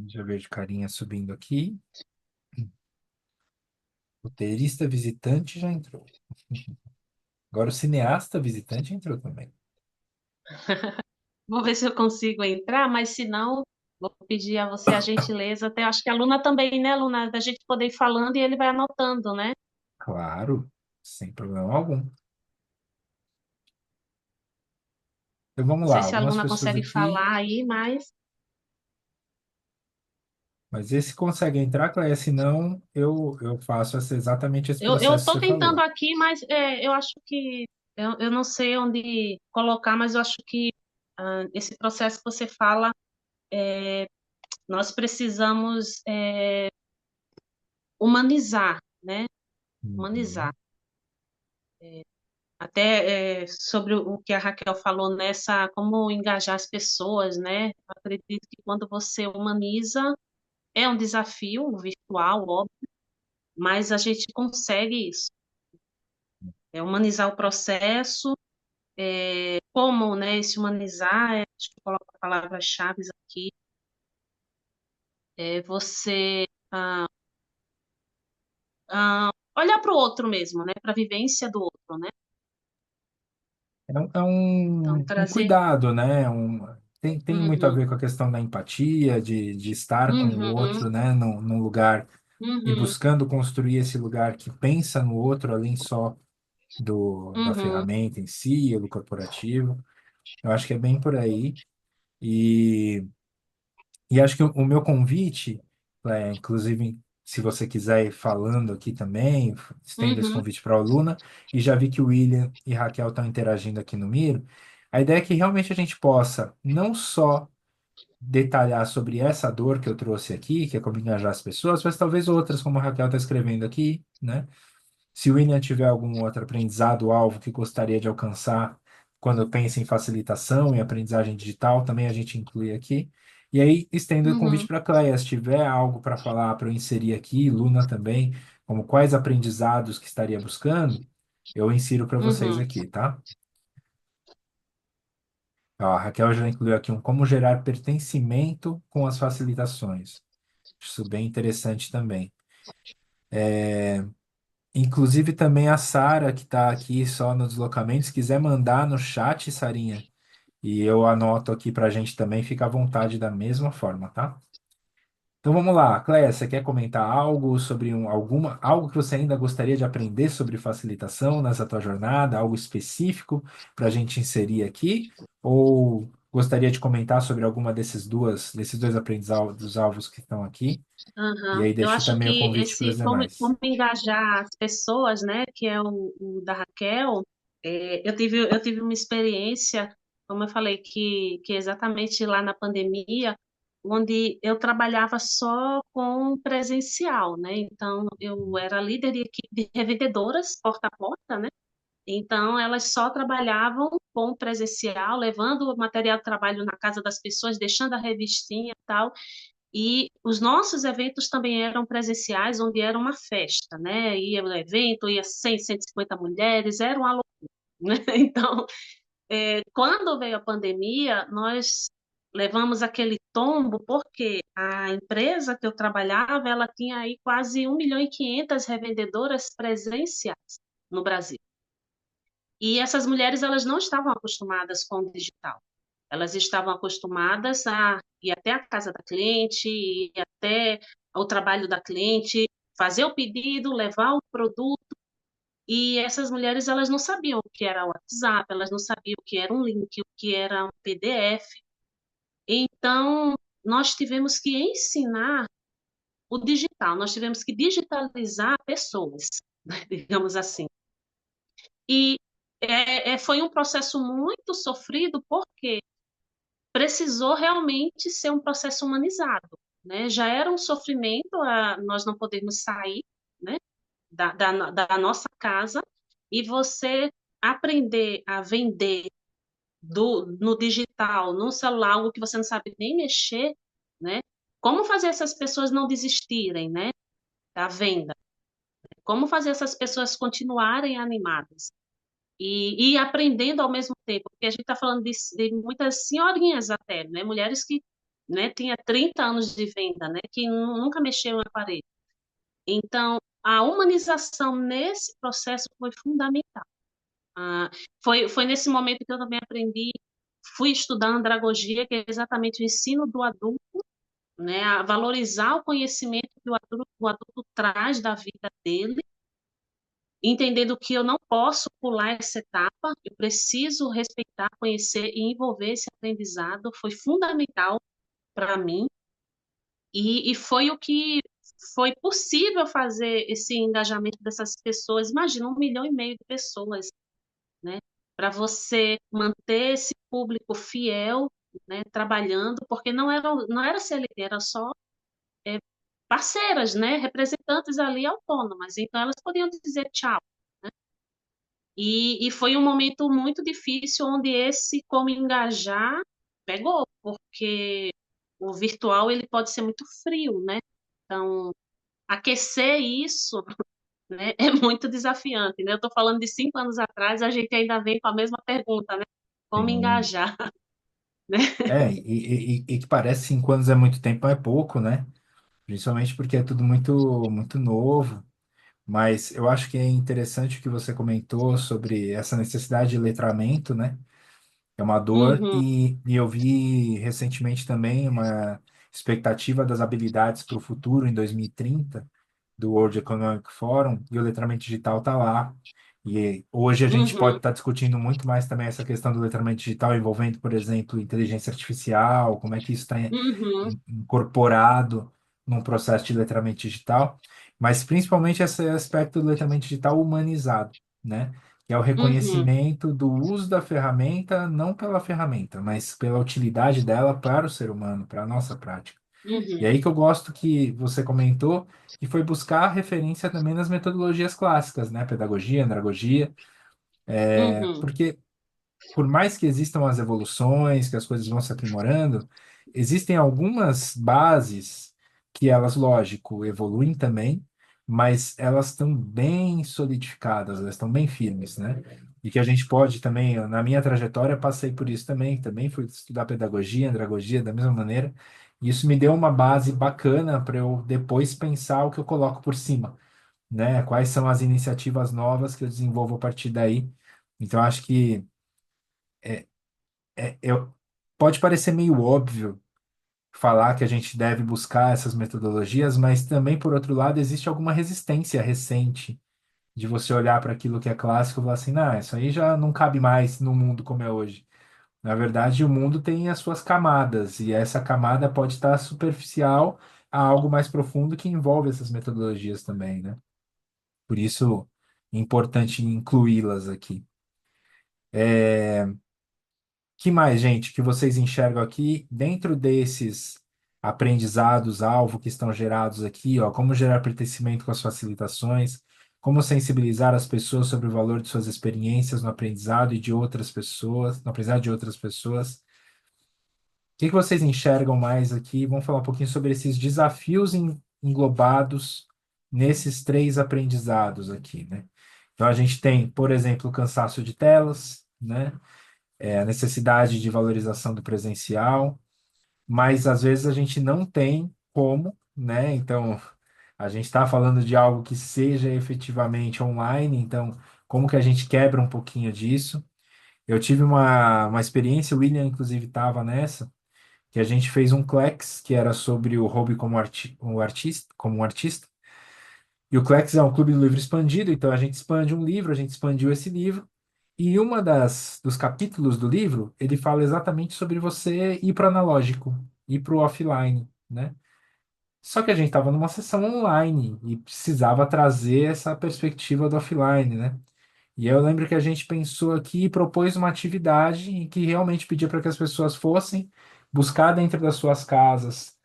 Já vejo carinha subindo aqui. Roteirista visitante já entrou. Agora o cineasta visitante entrou também. Vou ver se eu consigo entrar, mas se não, vou pedir a você a gentileza. Até acho que a Luna também, né, Luna? Da gente poder ir falando e ele vai anotando, né? Claro, sem problema algum. Então Não vamos lá, sei se a algumas Luna pessoas consegue aqui, falar aí, mas mas esse consegue entrar, Cleia, se não, eu faço exatamente esse eu processo que estou você tentando falou. aqui, mas eu acho que eu não sei onde colocar, mas eu acho que esse processo que você fala, nós precisamos humanizar, né? Uhum. Humanizar. Até sobre o que a Raquel falou nessa, como engajar as pessoas, né? Eu acredito que quando você humaniza, é um desafio virtual, óbvio, mas a gente consegue isso, humanizar o processo. Como, né, esse humanizar, acho que eu coloco palavras-chave aqui, você olhar para o outro mesmo, né? Para a vivência do outro, né? Então, Um trazer. cuidado, né? Tem muito a Uhum, ver com a questão da empatia, de estar com o uhum, outro, né? Num lugar e uhum, buscando construir esse lugar que pensa no outro, além só da uhum, ferramenta em si, do corporativo. Eu acho que é bem por aí. E E acho que o meu convite, inclusive, se você quiser ir falando aqui também, estendo esse uhum, convite para a Luna, e já vi que o William e Raquel estão interagindo aqui no Miro, a ideia é que realmente a gente possa não só detalhar sobre essa dor que eu trouxe aqui, que é como engajar as pessoas, mas talvez outras, como a Raquel está escrevendo aqui, né? Se o William tiver algum outro aprendizado, alvo que gostaria de alcançar quando pensa em facilitação e aprendizagem digital, também a gente inclui aqui. E aí, estendo o convite uhum, para a Cleia, se tiver algo para falar, para eu inserir aqui, Luna também, como quais aprendizados que estaria buscando, eu insiro para vocês uhum. aqui, tá? Ó, a Raquel já incluiu aqui um como gerar pertencimento com as facilitações. Isso bem interessante também. Inclusive também a Sara, que está aqui só no deslocamento, se quiser mandar no chat, Sarinha, e eu anoto aqui para a gente também, fica à vontade da mesma forma, tá? Então vamos lá, Cléia, você quer comentar algo sobre algo que você ainda gostaria de aprender sobre facilitação nessa tua jornada, algo específico para a gente inserir aqui? Ou gostaria de comentar sobre alguma desses dois aprendizados alvos que estão aqui? E Aham. aí Eu deixo acho também o que convite para os esse como demais. engajar as pessoas, né, que é o da Raquel, eu tive uma experiência, como eu falei, que exatamente lá na pandemia, onde eu trabalhava só com presencial, né? Então, eu era líder de equipe de revendedoras, porta a porta, né? Então, elas só trabalhavam com presencial, levando o material de trabalho na casa das pessoas, deixando a revistinha e tal. E os nossos eventos também eram presenciais, onde era uma festa, né? Ia no evento, ia 100, 150 mulheres, era uma loucura, né? Então, quando veio a pandemia, nós levamos aquele tombo, porque a empresa que eu trabalhava, ela tinha aí quase 1.500.000 revendedoras presenciais no Brasil. E essas mulheres, elas não estavam acostumadas com o digital. Elas estavam acostumadas a ir até a casa da cliente, ir até o trabalho da cliente, fazer o pedido, levar o produto. E essas mulheres, elas não sabiam o que era o WhatsApp, elas não sabiam o que era um link, o que era um PDF. Então, nós tivemos que ensinar o digital, nós tivemos que digitalizar pessoas, né, digamos assim. E foi um processo muito sofrido, porque precisou realmente ser um processo humanizado, né? Já era um sofrimento nós não podermos sair, né, da nossa casa, e você aprender a vender no digital, no celular, algo que você não sabe nem mexer, né? Como fazer essas pessoas não desistirem, né, da venda? Como fazer essas pessoas continuarem animadas? E aprendendo ao mesmo tempo, porque a gente está falando de muitas senhorinhas até, né? Mulheres que, né, tinha 30 anos de venda, né, que nunca mexeram no aparelho. Então, a humanização nesse processo foi fundamental. Ah, foi nesse momento que eu também aprendi, fui estudar andragogia, que é exatamente o ensino do adulto, né, a valorizar o conhecimento que o adulto traz da vida dele, entendendo que eu não posso pular essa etapa, eu preciso respeitar, conhecer e envolver esse aprendizado, foi fundamental para mim, e foi o que foi possível fazer esse engajamento dessas pessoas. Imagina 1,5 milhão de pessoas, né? Para você manter esse público fiel, né, trabalhando, porque não era CLT, era só parceiras, né, representantes ali autônomas, então elas podiam dizer tchau. E foi um momento muito difícil, onde esse como engajar pegou, porque o virtual ele pode ser muito frio, né? Então, aquecer isso, né, é muito desafiante, né? Eu estou falando de 5 anos atrás, a gente ainda vem com a mesma pergunta, né? Como Sim. engajar, né? E que parece 5 anos é muito tempo, é pouco, né? Principalmente porque é tudo muito novo. Mas eu acho que é interessante o que você comentou sobre essa necessidade de letramento, né? É uma dor. Uhum, E eu vi recentemente também uma expectativa das habilidades para o futuro em 2030 do World Economic Forum, e o letramento digital está lá. E hoje a gente pode uhum, estar discutindo muito mais também essa questão do letramento digital, envolvendo, por exemplo, inteligência artificial, como é que isso está uhum, incorporado num processo de letramento digital, mas principalmente esse aspecto do letramento digital humanizado, né? Que é o uhum, reconhecimento do uso da ferramenta, não pela ferramenta, mas pela utilidade dela para o ser humano, para a nossa prática. E uhum, aí que eu gosto que você comentou, que foi buscar referência também nas metodologias clássicas, né? Pedagogia, andragogia, uhum, porque por mais que existam as evoluções, que as coisas vão se aprimorando, existem algumas bases que elas, lógico, evoluem também, mas elas estão bem solidificadas, elas estão bem firmes, né? E que a gente pode também, na minha trajetória, passei por isso também fui estudar pedagogia, andragogia da mesma maneira, e isso me deu uma base bacana para eu depois pensar o que eu coloco por cima, né? Quais são as iniciativas novas que eu desenvolvo a partir daí. Então, acho que é, eu, pode parecer meio óbvio falar que a gente deve buscar essas metodologias, mas também, por outro lado, existe alguma resistência recente de você olhar para aquilo que é clássico e falar assim, não, isso aí já não cabe mais no mundo como é hoje. Na verdade, o mundo tem as suas camadas, e essa camada pode estar superficial a algo mais profundo que envolve essas metodologias também, né? Por isso, é importante incluí-las aqui. Que mais, gente, que vocês enxergam aqui dentro desses aprendizados-alvo que estão gerados aqui, ó, como gerar pertencimento com as facilitações, como sensibilizar as pessoas sobre o valor de suas experiências no aprendizado e de outras pessoas, no aprendizado de outras pessoas. O que que vocês enxergam mais aqui? Vamos falar um pouquinho sobre esses desafios englobados nesses três aprendizados aqui, né? Então, a gente tem, por exemplo, o cansaço de telas, né? A necessidade de valorização do presencial, mas às vezes a gente não tem como, né? Então, a gente está falando de algo que seja efetivamente online, então, como que a gente quebra um pouquinho disso? Eu tive uma experiência, o William, inclusive, estava nessa, que a gente fez um CLEX, que era sobre o hobby como um artista, e o CLEX é um clube do livro expandido, então a gente expande um livro, a gente expandiu esse livro, e uma dos capítulos do livro, ele fala exatamente sobre você ir para o analógico, ir para o offline, né? Só que a gente estava numa sessão online e precisava trazer essa perspectiva do offline, né? E eu lembro que a gente pensou aqui e propôs uma atividade em que realmente pedia para que as pessoas fossem buscar dentro das suas casas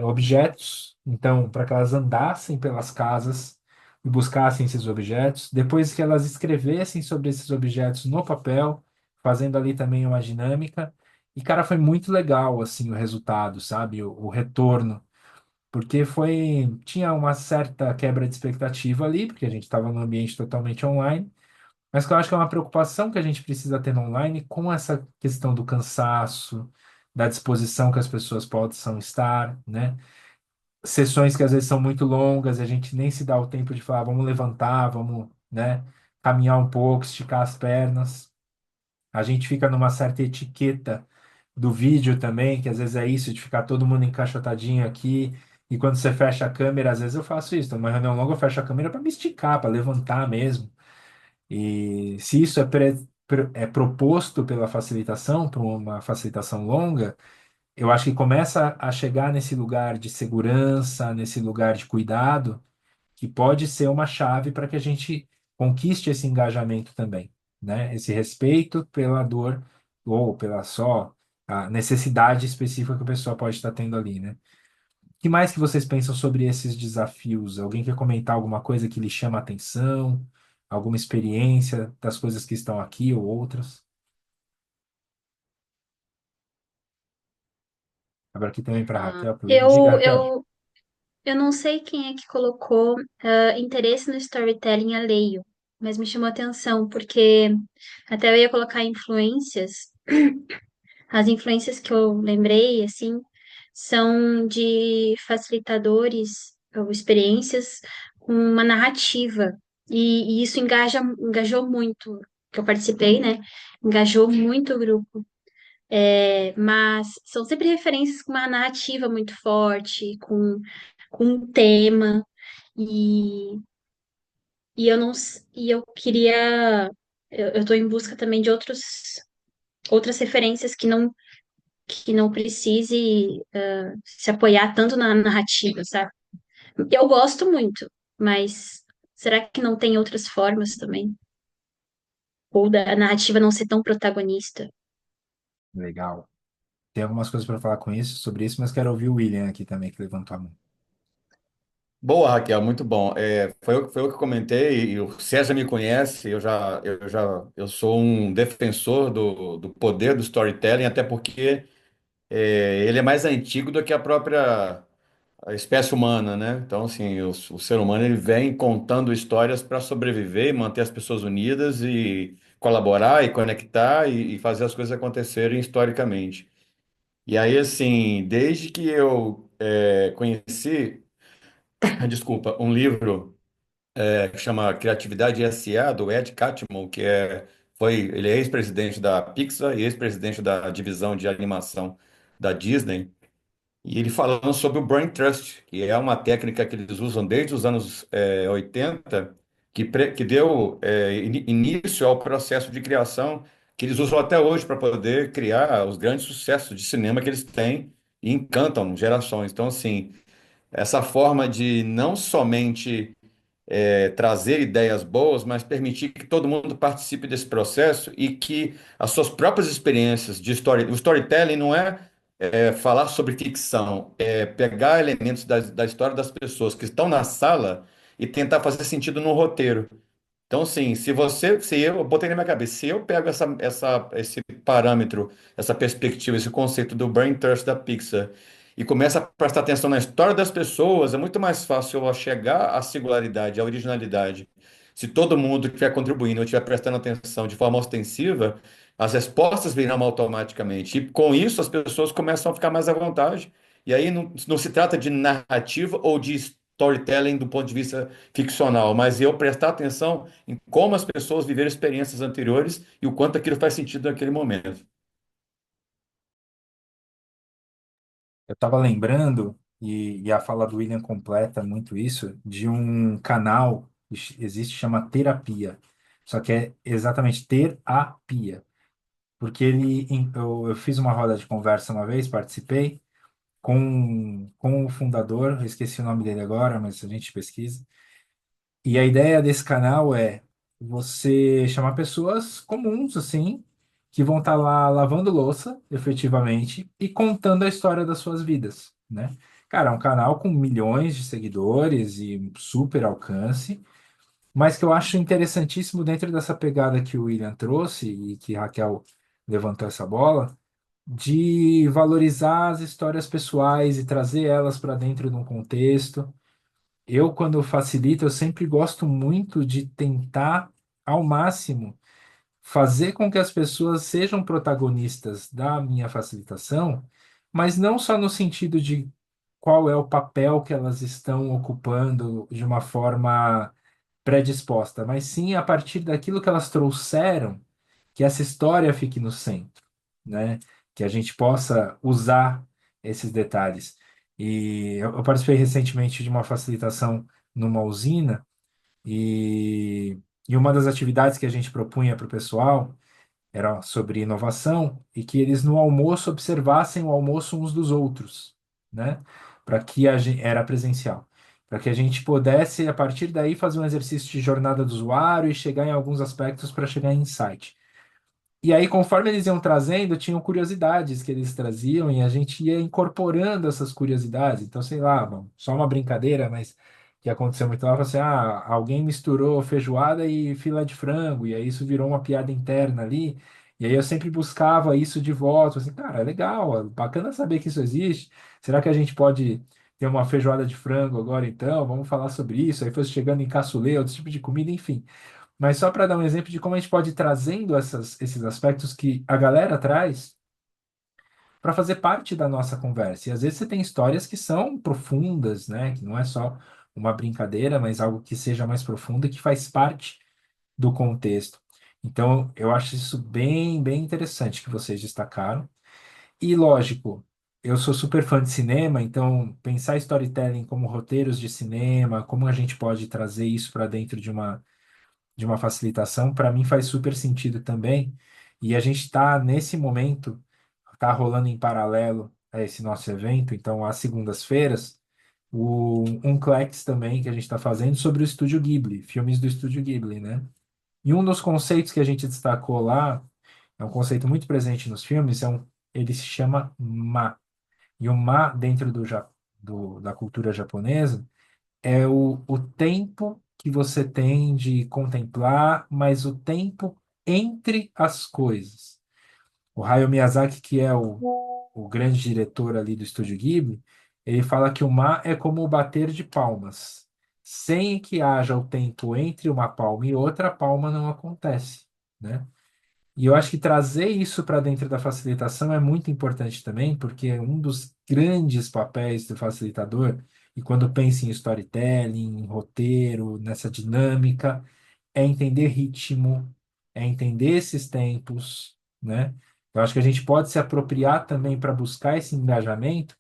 objetos, então, para que elas andassem pelas casas e buscassem esses objetos, depois que elas escrevessem sobre esses objetos no papel, fazendo ali também uma dinâmica. E, cara, foi muito legal, assim, o resultado, sabe? O retorno. Porque tinha uma certa quebra de expectativa ali, porque a gente estava num ambiente totalmente online, mas que eu acho que é uma preocupação que a gente precisa ter no online com essa questão do cansaço, da disposição que as pessoas possam estar, né? Sessões que às vezes são muito longas, e a gente nem se dá o tempo de falar, vamos levantar, vamos, né, caminhar um pouco, esticar as pernas. A gente fica numa certa etiqueta do vídeo também, que às vezes é isso, de ficar todo mundo encaixotadinho aqui. E quando você fecha a câmera, às vezes eu faço isso. Numa reunião longa, eu fecho a câmera para me esticar, para levantar mesmo. E se isso é proposto pela facilitação, para uma facilitação longa, eu acho que começa a chegar nesse lugar de segurança, nesse lugar de cuidado, que pode ser uma chave para que a gente conquiste esse engajamento também, né? Esse respeito pela dor ou pela só a necessidade específica que a pessoa pode estar tendo ali, né? O que mais que vocês pensam sobre esses desafios? Alguém quer comentar alguma coisa que lhe chama a atenção? Alguma experiência das coisas que estão aqui ou outras? Agora aqui também para Ah, Raquel, para diga, Eu, Raquel. eu, eu não sei quem é que colocou interesse no storytelling alheio, mas me chamou a atenção, porque até eu ia colocar influências. As influências que eu lembrei, assim, são de facilitadores ou experiências com uma narrativa. E isso engajou muito, que eu participei, né? Engajou muito o grupo. Mas são sempre referências com uma narrativa muito forte, com um tema. E, e eu não, e eu queria. Eu estou em busca também de outras referências que não precise se apoiar tanto na narrativa, sabe? Eu gosto muito, mas será que não tem outras formas também? Ou da narrativa não ser tão protagonista? Legal. Tem algumas coisas para falar com isso, sobre isso, mas quero ouvir o William aqui também, que levantou a mão. Boa, Raquel, muito bom. Foi eu que comentei, e o César me conhece, eu sou um defensor do poder do storytelling, até porque ele é mais antigo do que a própria a espécie humana, né? Então, assim, o ser humano ele vem contando histórias para sobreviver e manter as pessoas unidas e colaborar e conectar e fazer as coisas acontecerem historicamente. E aí, assim, desde que eu conheci, desculpa, um livro que chama Criatividade S.A., do Ed Catmull, ele é ex-presidente da Pixar e ex-presidente da divisão de animação da Disney. E ele falando sobre o Brain Trust, que é uma técnica que eles usam desde os anos 80, que deu início ao processo de criação, que eles usam até hoje para poder criar os grandes sucessos de cinema que eles têm e encantam gerações. Então, assim, essa forma de não somente trazer ideias boas, mas permitir que todo mundo participe desse processo e que as suas próprias experiências de o storytelling não é falar sobre ficção, é pegar elementos da história das pessoas que estão na sala e tentar fazer sentido no roteiro. Então, sim, se eu botei na minha cabeça, se eu pego esse parâmetro, essa perspectiva, esse conceito do Brain Trust da Pixar e começo a prestar atenção na história das pessoas, é muito mais fácil eu chegar à singularidade, à originalidade. Se todo mundo que estiver contribuindo, eu estiver prestando atenção de forma ostensiva, as respostas virão automaticamente. E com isso, as pessoas começam a ficar mais à vontade. E aí não se trata de narrativa ou de storytelling do ponto de vista ficcional, mas eu prestar atenção em como as pessoas viveram experiências anteriores e o quanto aquilo faz sentido naquele momento. Eu estava lembrando, e a fala do William completa muito isso, de um canal que existe, chama Terapia. Só que é exatamente terapia. Porque eu fiz uma roda de conversa uma vez, participei, com o fundador, eu esqueci o nome dele agora, mas a gente pesquisa. E a ideia desse canal é você chamar pessoas comuns, assim, que vão estar lá lavando louça, efetivamente, e contando a história das suas vidas, né? Cara, é um canal com milhões de seguidores e um super alcance, mas que eu acho interessantíssimo dentro dessa pegada que o William trouxe e que Raquel levantou essa bola, de valorizar as histórias pessoais e trazer elas para dentro de um contexto. Eu, quando facilito, eu sempre gosto muito de tentar, ao máximo, fazer com que as pessoas sejam protagonistas da minha facilitação, mas não só no sentido de qual é o papel que elas estão ocupando de uma forma predisposta, mas sim a partir daquilo que elas trouxeram, que essa história fique no centro, né? Que a gente possa usar esses detalhes. E eu participei recentemente de uma facilitação numa usina e uma das atividades que a gente propunha para o pessoal era sobre inovação e que eles no almoço observassem o almoço uns dos outros, né? Para que a gente, era presencial, para que a gente pudesse a partir daí fazer um exercício de jornada do usuário e chegar em alguns aspectos para chegar em insight. E aí, conforme eles iam trazendo, tinham curiosidades que eles traziam e a gente ia incorporando essas curiosidades. Então, sei lá, bom, só uma brincadeira, mas que aconteceu muito lá, foi assim, alguém misturou feijoada e filé de frango, e aí isso virou uma piada interna ali. E aí eu sempre buscava isso de volta, assim, cara, é legal, é bacana saber que isso existe. Será que a gente pode ter uma feijoada de frango agora então? Vamos falar sobre isso. Aí foi chegando em cassoulet, outro tipo de comida, enfim. Mas só para dar um exemplo de como a gente pode ir trazendo esses aspectos que a galera traz para fazer parte da nossa conversa. E às vezes você tem histórias que são profundas, né? Que não é só uma brincadeira, mas algo que seja mais profundo e que faz parte do contexto. Então, eu acho isso bem, bem interessante que vocês destacaram. E lógico, eu sou super fã de cinema, então pensar storytelling como roteiros de cinema, como a gente pode trazer isso para dentro de uma facilitação, para mim faz super sentido também. E a gente está, nesse momento, está rolando em paralelo a esse nosso evento, então, às segundas-feiras, um Unclex também que a gente está fazendo sobre o Estúdio Ghibli, filmes do Estúdio Ghibli, né? E um dos conceitos que a gente destacou lá, é um conceito muito presente nos filmes, ele se chama Ma. E o Ma, dentro da cultura japonesa, é o tempo que você tem de contemplar, mas o tempo entre as coisas. O Hayao Miyazaki, que é o grande diretor ali do Estúdio Ghibli, ele fala que o mar é como o bater de palmas. Sem que haja o tempo entre uma palma e outra, a palma não acontece, né? E eu acho que trazer isso para dentro da facilitação é muito importante também, porque um dos grandes papéis do facilitador, e quando pensa em storytelling, em roteiro, nessa dinâmica, é entender ritmo, é entender esses tempos, né? Eu acho que a gente pode se apropriar também para buscar esse engajamento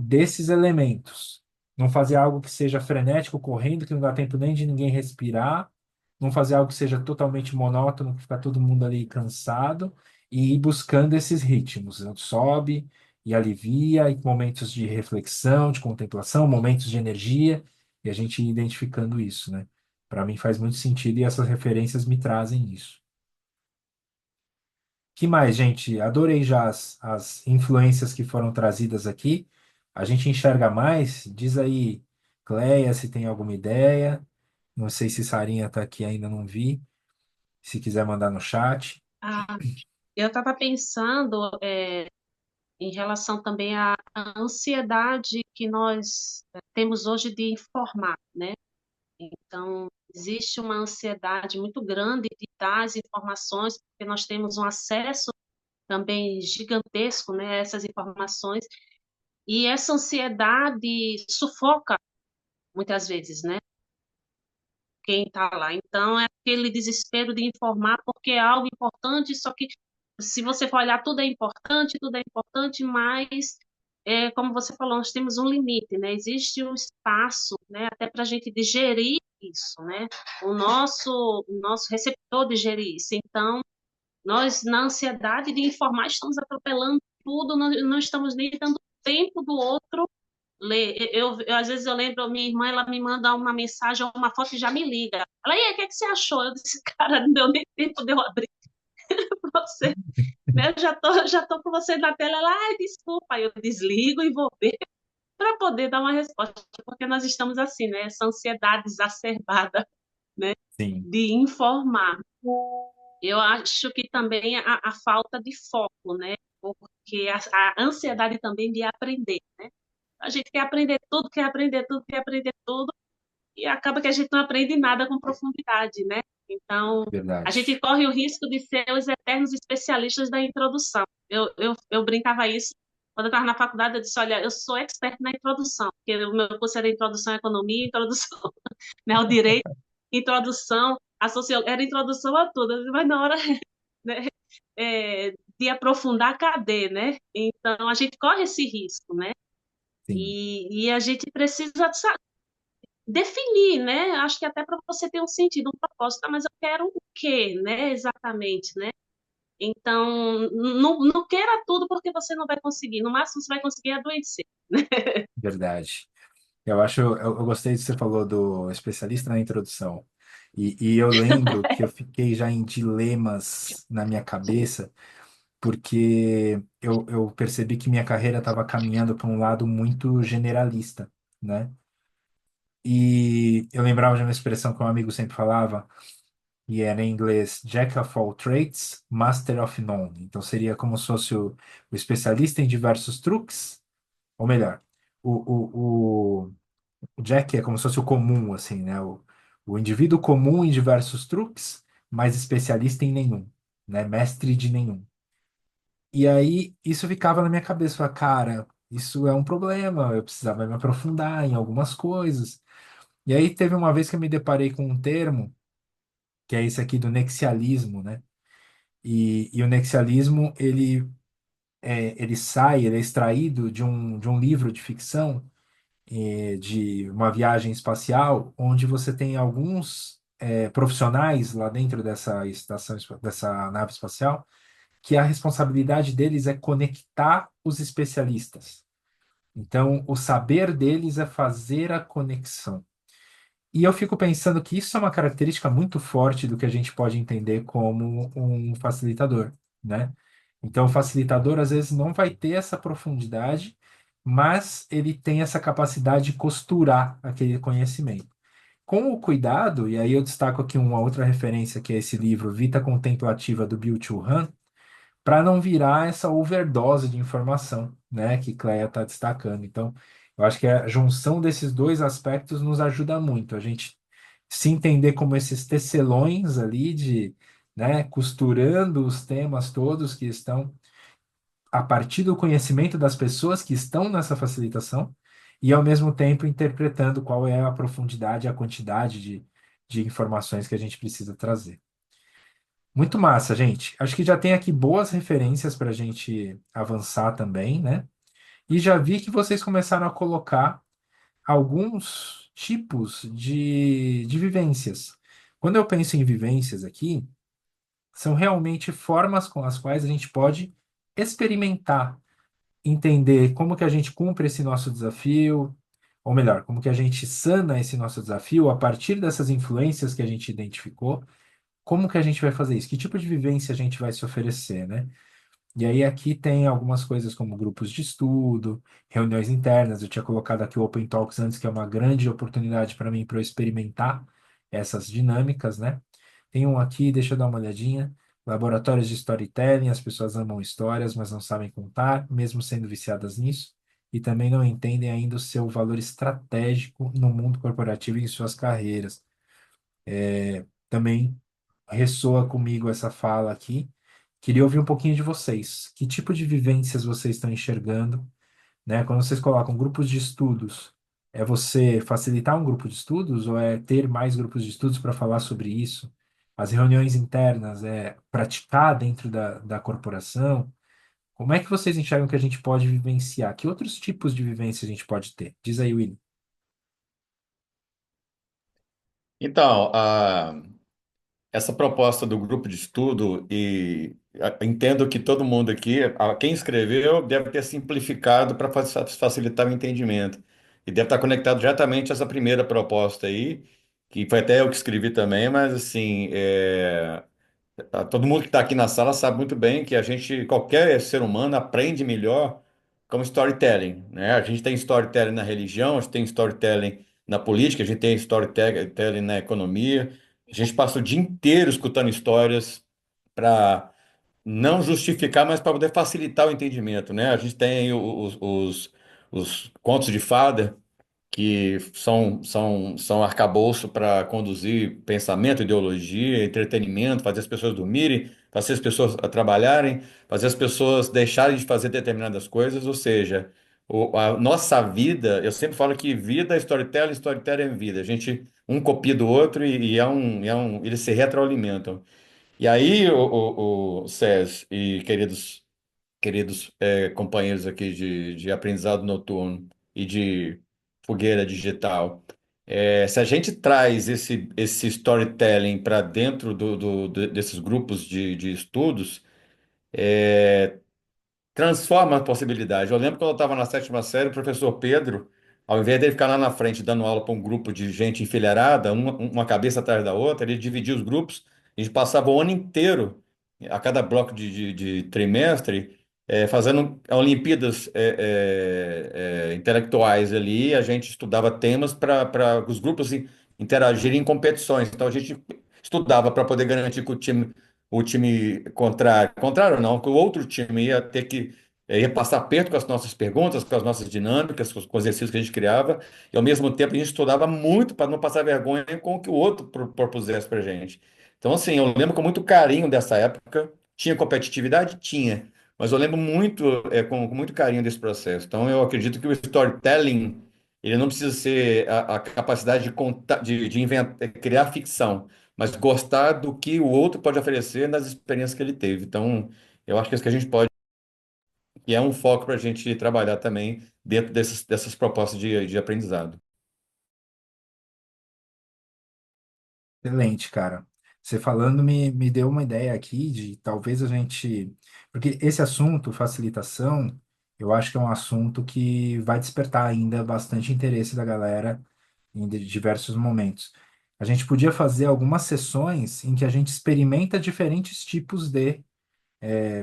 desses elementos. Não fazer algo que seja frenético, correndo, que não dá tempo nem de ninguém respirar. Não fazer algo que seja totalmente monótono, que fica todo mundo ali cansado. E ir buscando esses ritmos. Sobe e alivia, e momentos de reflexão, de contemplação, momentos de energia. E a gente ir identificando isso, né? Para mim faz muito sentido e essas referências me trazem isso. Que mais, gente? Adorei já as influências que foram trazidas aqui. A gente enxerga mais? Diz aí, Cleia, se tem alguma ideia. Não sei se Sarinha está aqui ainda, não vi. Se quiser mandar no chat. Ah, eu estava pensando em relação também à ansiedade que nós temos hoje de informar, né? Então, existe uma ansiedade muito grande de dar as informações, porque nós temos um acesso também gigantesco, né, a essas informações, e essa ansiedade sufoca muitas vezes, né, quem está lá. Então, é aquele desespero de informar porque é algo importante, só que se você for olhar, tudo é importante, mas, como você falou, nós temos um limite, né? Existe um espaço, né, até para a gente digerir isso, né? O nosso receptor digerir isso. Então, nós, na ansiedade de informar, estamos atropelando tudo, não estamos nem dando tempo do outro ler. Às vezes eu lembro, minha irmã, ela me manda uma mensagem, uma foto e já me liga. Ela, e aí, o que é que você achou? Eu disse, cara, não deu nem tempo de eu abrir pra você, né? Eu já tô com você na tela. Ela, ai, desculpa. Aí eu desligo e vou ver para poder dar uma resposta, porque nós estamos assim, né? Essa ansiedade exacerbada, né? Sim, De informar. Eu acho que também a falta de foco, né? Porque a ansiedade também de aprender, né? A gente quer aprender tudo, quer aprender tudo, quer aprender tudo, e acaba que a gente não aprende nada com profundidade, né? Então, a gente verdade. corre o risco de ser os eternos especialistas da introdução. Eu brincava isso quando eu estava na faculdade, eu disse, olha, eu sou expert na introdução, porque o meu curso era introdução à economia, introdução, né, ao direito, introdução à sociologia, era introdução a tudo, mas na hora, né, de aprofundar, cadê, né? Então, a gente corre esse risco, né? Sim, E a gente precisa definir, né? Acho que até para você ter um sentido, um propósito, tá, mas eu quero o quê, né? Exatamente, né? Então, não queira tudo porque você não vai conseguir. No máximo, você vai conseguir adoecer. verdade. Eu gostei de você falou do especialista na introdução. E eu lembro que eu fiquei já em dilemas na minha cabeça, porque eu percebi que minha carreira estava caminhando para um lado muito generalista, né? E eu lembrava de uma expressão que um amigo sempre falava, e era em inglês Jack of all trades, Master of none. Então seria como se fosse o especialista em diversos truques, ou melhor, o Jack é como se fosse o comum, assim, né? O indivíduo comum em diversos truques, mas especialista em nenhum, né? Mestre de nenhum. E aí isso ficava na minha cabeça, falava, cara, isso é um problema, eu precisava me aprofundar em algumas coisas. E aí teve uma vez que eu me deparei com um termo, que é esse aqui do nexialismo, né? E o nexialismo, ele é extraído de um livro de ficção, de uma viagem espacial, onde você tem alguns profissionais lá dentro dessa estação, dessa nave espacial, que a responsabilidade deles é conectar os especialistas. Então, o saber deles é fazer a conexão. E eu fico pensando que isso é uma característica muito forte do que a gente pode entender como um facilitador, né? Então, o facilitador às vezes não vai ter essa profundidade, mas ele tem essa capacidade de costurar aquele conhecimento. Com o cuidado, e aí eu destaco aqui uma outra referência que é esse livro Vita Contemplativa do Byung-Chul Han, para não virar essa overdose de informação, né, que Cleia está destacando. Então, eu acho que a junção desses dois aspectos nos ajuda muito, a gente se entender como esses tecelões ali de, né, costurando os temas todos que estão a partir do conhecimento das pessoas que estão nessa facilitação e, ao mesmo tempo, interpretando qual é a profundidade, a quantidade de informações que a gente precisa trazer. Muito massa, gente. Acho que já tem aqui boas referências para a gente avançar também, né? e já vi que vocês começaram a colocar alguns tipos de vivências. Quando eu penso em vivências aqui, são realmente formas com as quais a gente pode experimentar, entender como que a gente cumpre esse nosso desafio, ou melhor, como que a gente sana esse nosso desafio a partir dessas influências que a gente identificou, como que a gente vai fazer isso? Que tipo de vivência a gente vai se oferecer, né? E aí aqui tem algumas coisas como grupos de estudo, reuniões internas. Eu tinha colocado aqui o Open Talks antes, que é uma grande oportunidade para mim para eu experimentar essas dinâmicas, né? Tem um aqui, deixa eu dar uma olhadinha. Laboratórios de storytelling, as pessoas amam histórias, mas não sabem contar, mesmo sendo viciadas nisso, e também não entendem ainda o seu valor estratégico no mundo corporativo e em suas carreiras. Também ressoa comigo essa fala aqui. Queria ouvir um pouquinho de vocês. Que tipo de vivências vocês estão enxergando, né? Quando vocês colocam grupos de estudos, é você facilitar um grupo de estudos ou é ter mais grupos de estudos para falar sobre isso? As reuniões internas é praticar dentro da corporação? Como é que vocês enxergam que a gente pode vivenciar? Que outros tipos de vivência a gente pode ter? Diz aí, William. Então, essa proposta do grupo de estudo, e entendo que todo mundo aqui, quem escreveu, deve ter simplificado para facilitar o entendimento. E deve estar conectado diretamente a essa primeira proposta aí, que foi até eu que escrevi também, mas assim, todo mundo que está aqui na sala sabe muito bem que a gente, qualquer ser humano, aprende melhor com storytelling, né? A gente tem storytelling na religião, a gente tem storytelling na política, a gente tem storytelling na economia. A gente passa o dia inteiro escutando histórias para não justificar, mas para poder facilitar o entendimento, né? A gente tem os contos de fada, que são arcabouço para conduzir pensamento, ideologia, entretenimento, fazer as pessoas dormirem, fazer as pessoas trabalharem, fazer as pessoas deixarem de fazer determinadas coisas, ou seja, a nossa vida, eu sempre falo que vida é storytelling, storytelling é vida. A gente um copia do outro eles se retroalimentam. E aí, o Cés e queridos companheiros aqui de aprendizado noturno e de fogueira digital. Se a gente traz esse storytelling para dentro desses grupos de estudos, transforma a possibilidade. Eu lembro quando eu estava na sétima série, o professor Pedro, ao invés dele ficar lá na frente dando aula para um grupo de gente enfileirada, uma cabeça atrás da outra, ele dividia os grupos, a gente passava o ano inteiro, a cada bloco de trimestre, fazendo Olimpíadas intelectuais ali, a gente estudava temas para os grupos interagirem em competições. Então a gente estudava para poder garantir que o time contrário não, que o outro time ia ter que ia passar perto com as nossas perguntas, com as nossas dinâmicas, com os exercícios que a gente criava, e ao mesmo tempo a gente estudava muito para não passar vergonha com o que o outro propusesse para a gente. Então, assim, eu lembro com muito carinho dessa época. Tinha competitividade? Tinha. Mas eu lembro muito, com muito carinho desse processo. Então, eu acredito que o storytelling, ele não precisa ser a capacidade de, contar, de inventar, criar ficção, mas gostar do que o outro pode oferecer nas experiências que ele teve. Então, eu acho que é isso que a gente pode, e é um foco para a gente trabalhar também dentro dessas propostas de aprendizado. Excelente, cara. Você falando me deu uma ideia aqui de talvez a gente. Porque esse assunto, facilitação, eu acho que é um assunto que vai despertar ainda bastante interesse da galera em diversos momentos. A gente podia fazer algumas sessões em que a gente experimenta diferentes tipos de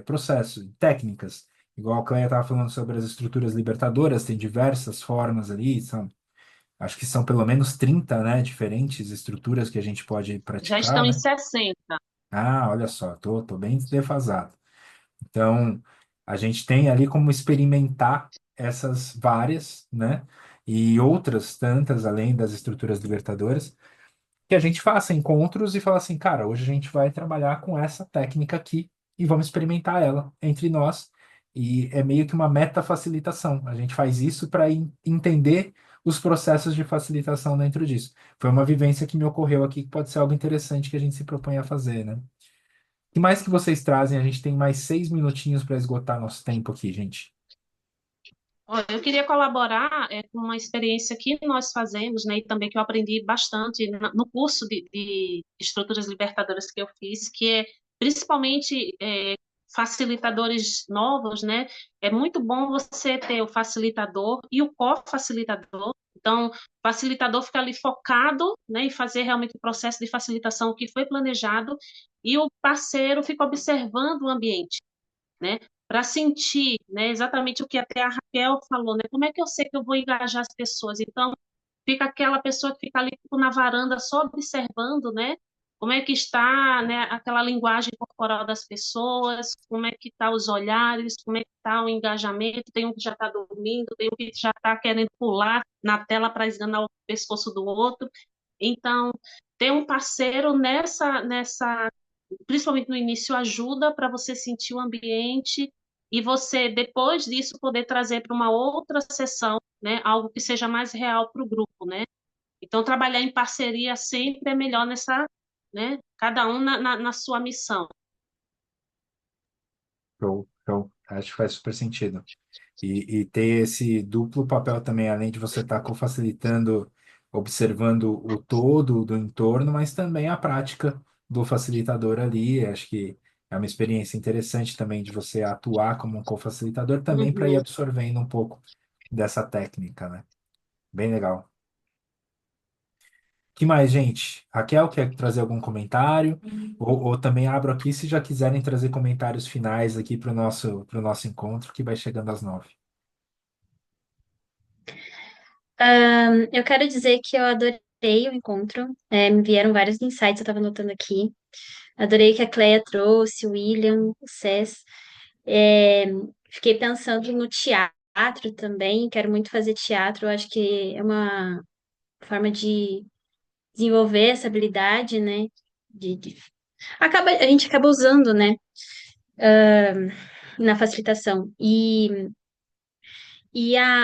processos, técnicas. Igual a Cleia estava falando sobre as estruturas libertadoras, tem diversas formas ali, acho que são pelo menos 30, né, diferentes estruturas que a gente pode Já praticar, estão em né? 60. Ah, olha só, tô bem defasado. Então, a gente tem ali como experimentar essas várias, né? E outras tantas, além das estruturas libertadoras, que a gente faça encontros e fala assim, cara, hoje a gente vai trabalhar com essa técnica aqui e vamos experimentar ela entre nós. E é meio que uma meta-facilitação. A gente faz isso para entender os processos de facilitação dentro disso. Foi uma vivência que me ocorreu aqui que pode ser algo interessante que a gente se propõe a fazer, né? O que mais que vocês trazem? A gente tem mais 6 minutinhos para esgotar nosso tempo aqui, gente. Olha, eu queria colaborar com uma experiência que nós fazemos, né, e também que eu aprendi bastante no curso de estruturas libertadoras que eu fiz, que é principalmente facilitadores novos, né? É muito bom você ter o facilitador e o co-facilitador. Então, o facilitador fica ali focado, né, em fazer realmente o processo de facilitação que foi planejado, e o parceiro fica observando o ambiente, né? Para sentir, né, exatamente o que até a Raquel falou, né? Como é que eu sei que eu vou engajar as pessoas? Então, fica aquela pessoa que fica ali tipo, na varanda só observando, né? Como é que está, né, aquela linguagem corporal das pessoas, como é que está os olhares, como é que está o engajamento, tem um que já está dormindo, tem um que já está querendo pular na tela para esganar o pescoço do outro. Então, ter um parceiro nessa principalmente no início, ajuda para você sentir o ambiente e você, depois disso, poder trazer para uma outra sessão, né, algo que seja mais real para o grupo, né? Então, trabalhar em parceria sempre é melhor nessa, né, cada um na sua missão. Show, show. Acho que faz super sentido. E ter esse duplo papel também, além de você estar co-facilitando, observando o todo do entorno, mas também a prática do facilitador ali. Acho que é uma experiência interessante também de você atuar como um co-facilitador também para ir Uhum. absorvendo um pouco dessa técnica, né? Bem legal. Que mais, gente? Raquel, quer trazer algum comentário? Ou também abro aqui se já quiserem trazer comentários finais aqui para o nosso encontro, que vai chegando às 9. Eu quero dizer que eu adorei o encontro. Me vieram vários insights, eu estava anotando aqui. Adorei que a Cleia trouxe, o William, o Cés. É, Fiquei pensando no teatro também. Quero muito fazer teatro. Eu acho que é uma forma de desenvolver essa habilidade, né? A gente acaba usando, né? Na facilitação.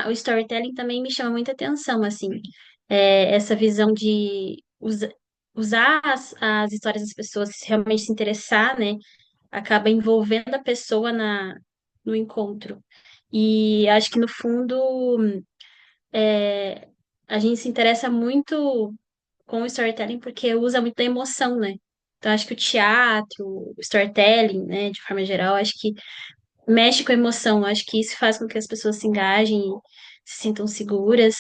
O storytelling também me chama muita atenção, assim, essa visão de usar as histórias das pessoas, realmente se interessar, né, acaba envolvendo a pessoa no encontro. E acho que, no fundo, é, a gente se interessa muito com o storytelling porque usa muito da emoção, né? Então, acho que o teatro, o storytelling, né, de forma geral, acho que mexe com a emoção. Acho que isso faz com que as pessoas se engajem e se sintam seguras.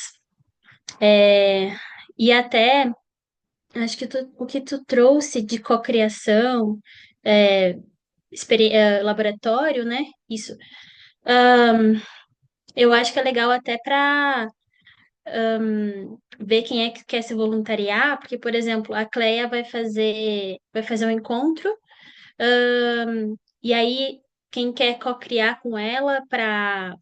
E até, acho que o que tu trouxe de cocriação, é, laboratório, né? Isso. Eu acho que é legal até para ver quem é que quer se voluntariar, porque, por exemplo, a Cleia vai fazer um encontro, e aí quem quer cocriar com ela para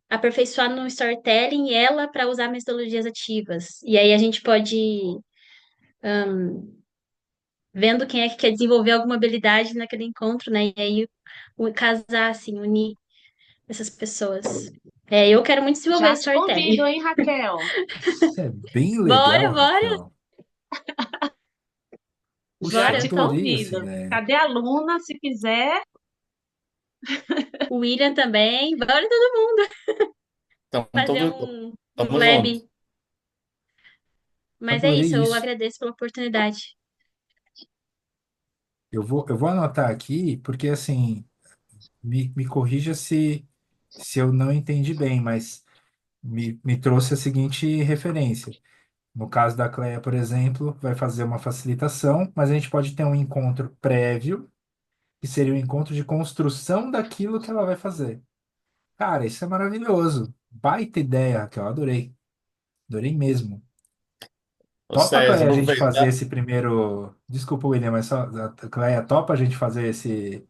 aperfeiçoar no storytelling ela para usar metodologias ativas. E aí a gente pode ir vendo quem é que quer desenvolver alguma habilidade naquele encontro, né? E aí casar, assim, unir essas pessoas. Eu quero muito desenvolver Já te storytelling. convido, hein, Raquel? Isso é bem Bora, legal, bora, Raquel. Puxa, Já bora. te adorei essa convido. ideia. Cadê a Luna, se quiser? O William também. Bora todo mundo Então, fazer um tamo junto. lab. Mas é Adorei isso, eu isso. agradeço pela oportunidade. Eu vou anotar aqui, porque assim, me corrija se eu não entendi bem, mas me trouxe a seguinte referência. No caso da Cleia, por exemplo, vai fazer uma facilitação, mas a gente pode ter um encontro prévio, que seria o encontro de construção daquilo que ela vai fazer. Cara, isso é maravilhoso. Baita ideia, Raquel, adorei. Adorei mesmo. Ô, Topa, César, Cleia, a vou gente fazer aproveitar. esse primeiro. Desculpa, William, mas só. Cleia, topa a gente fazer esse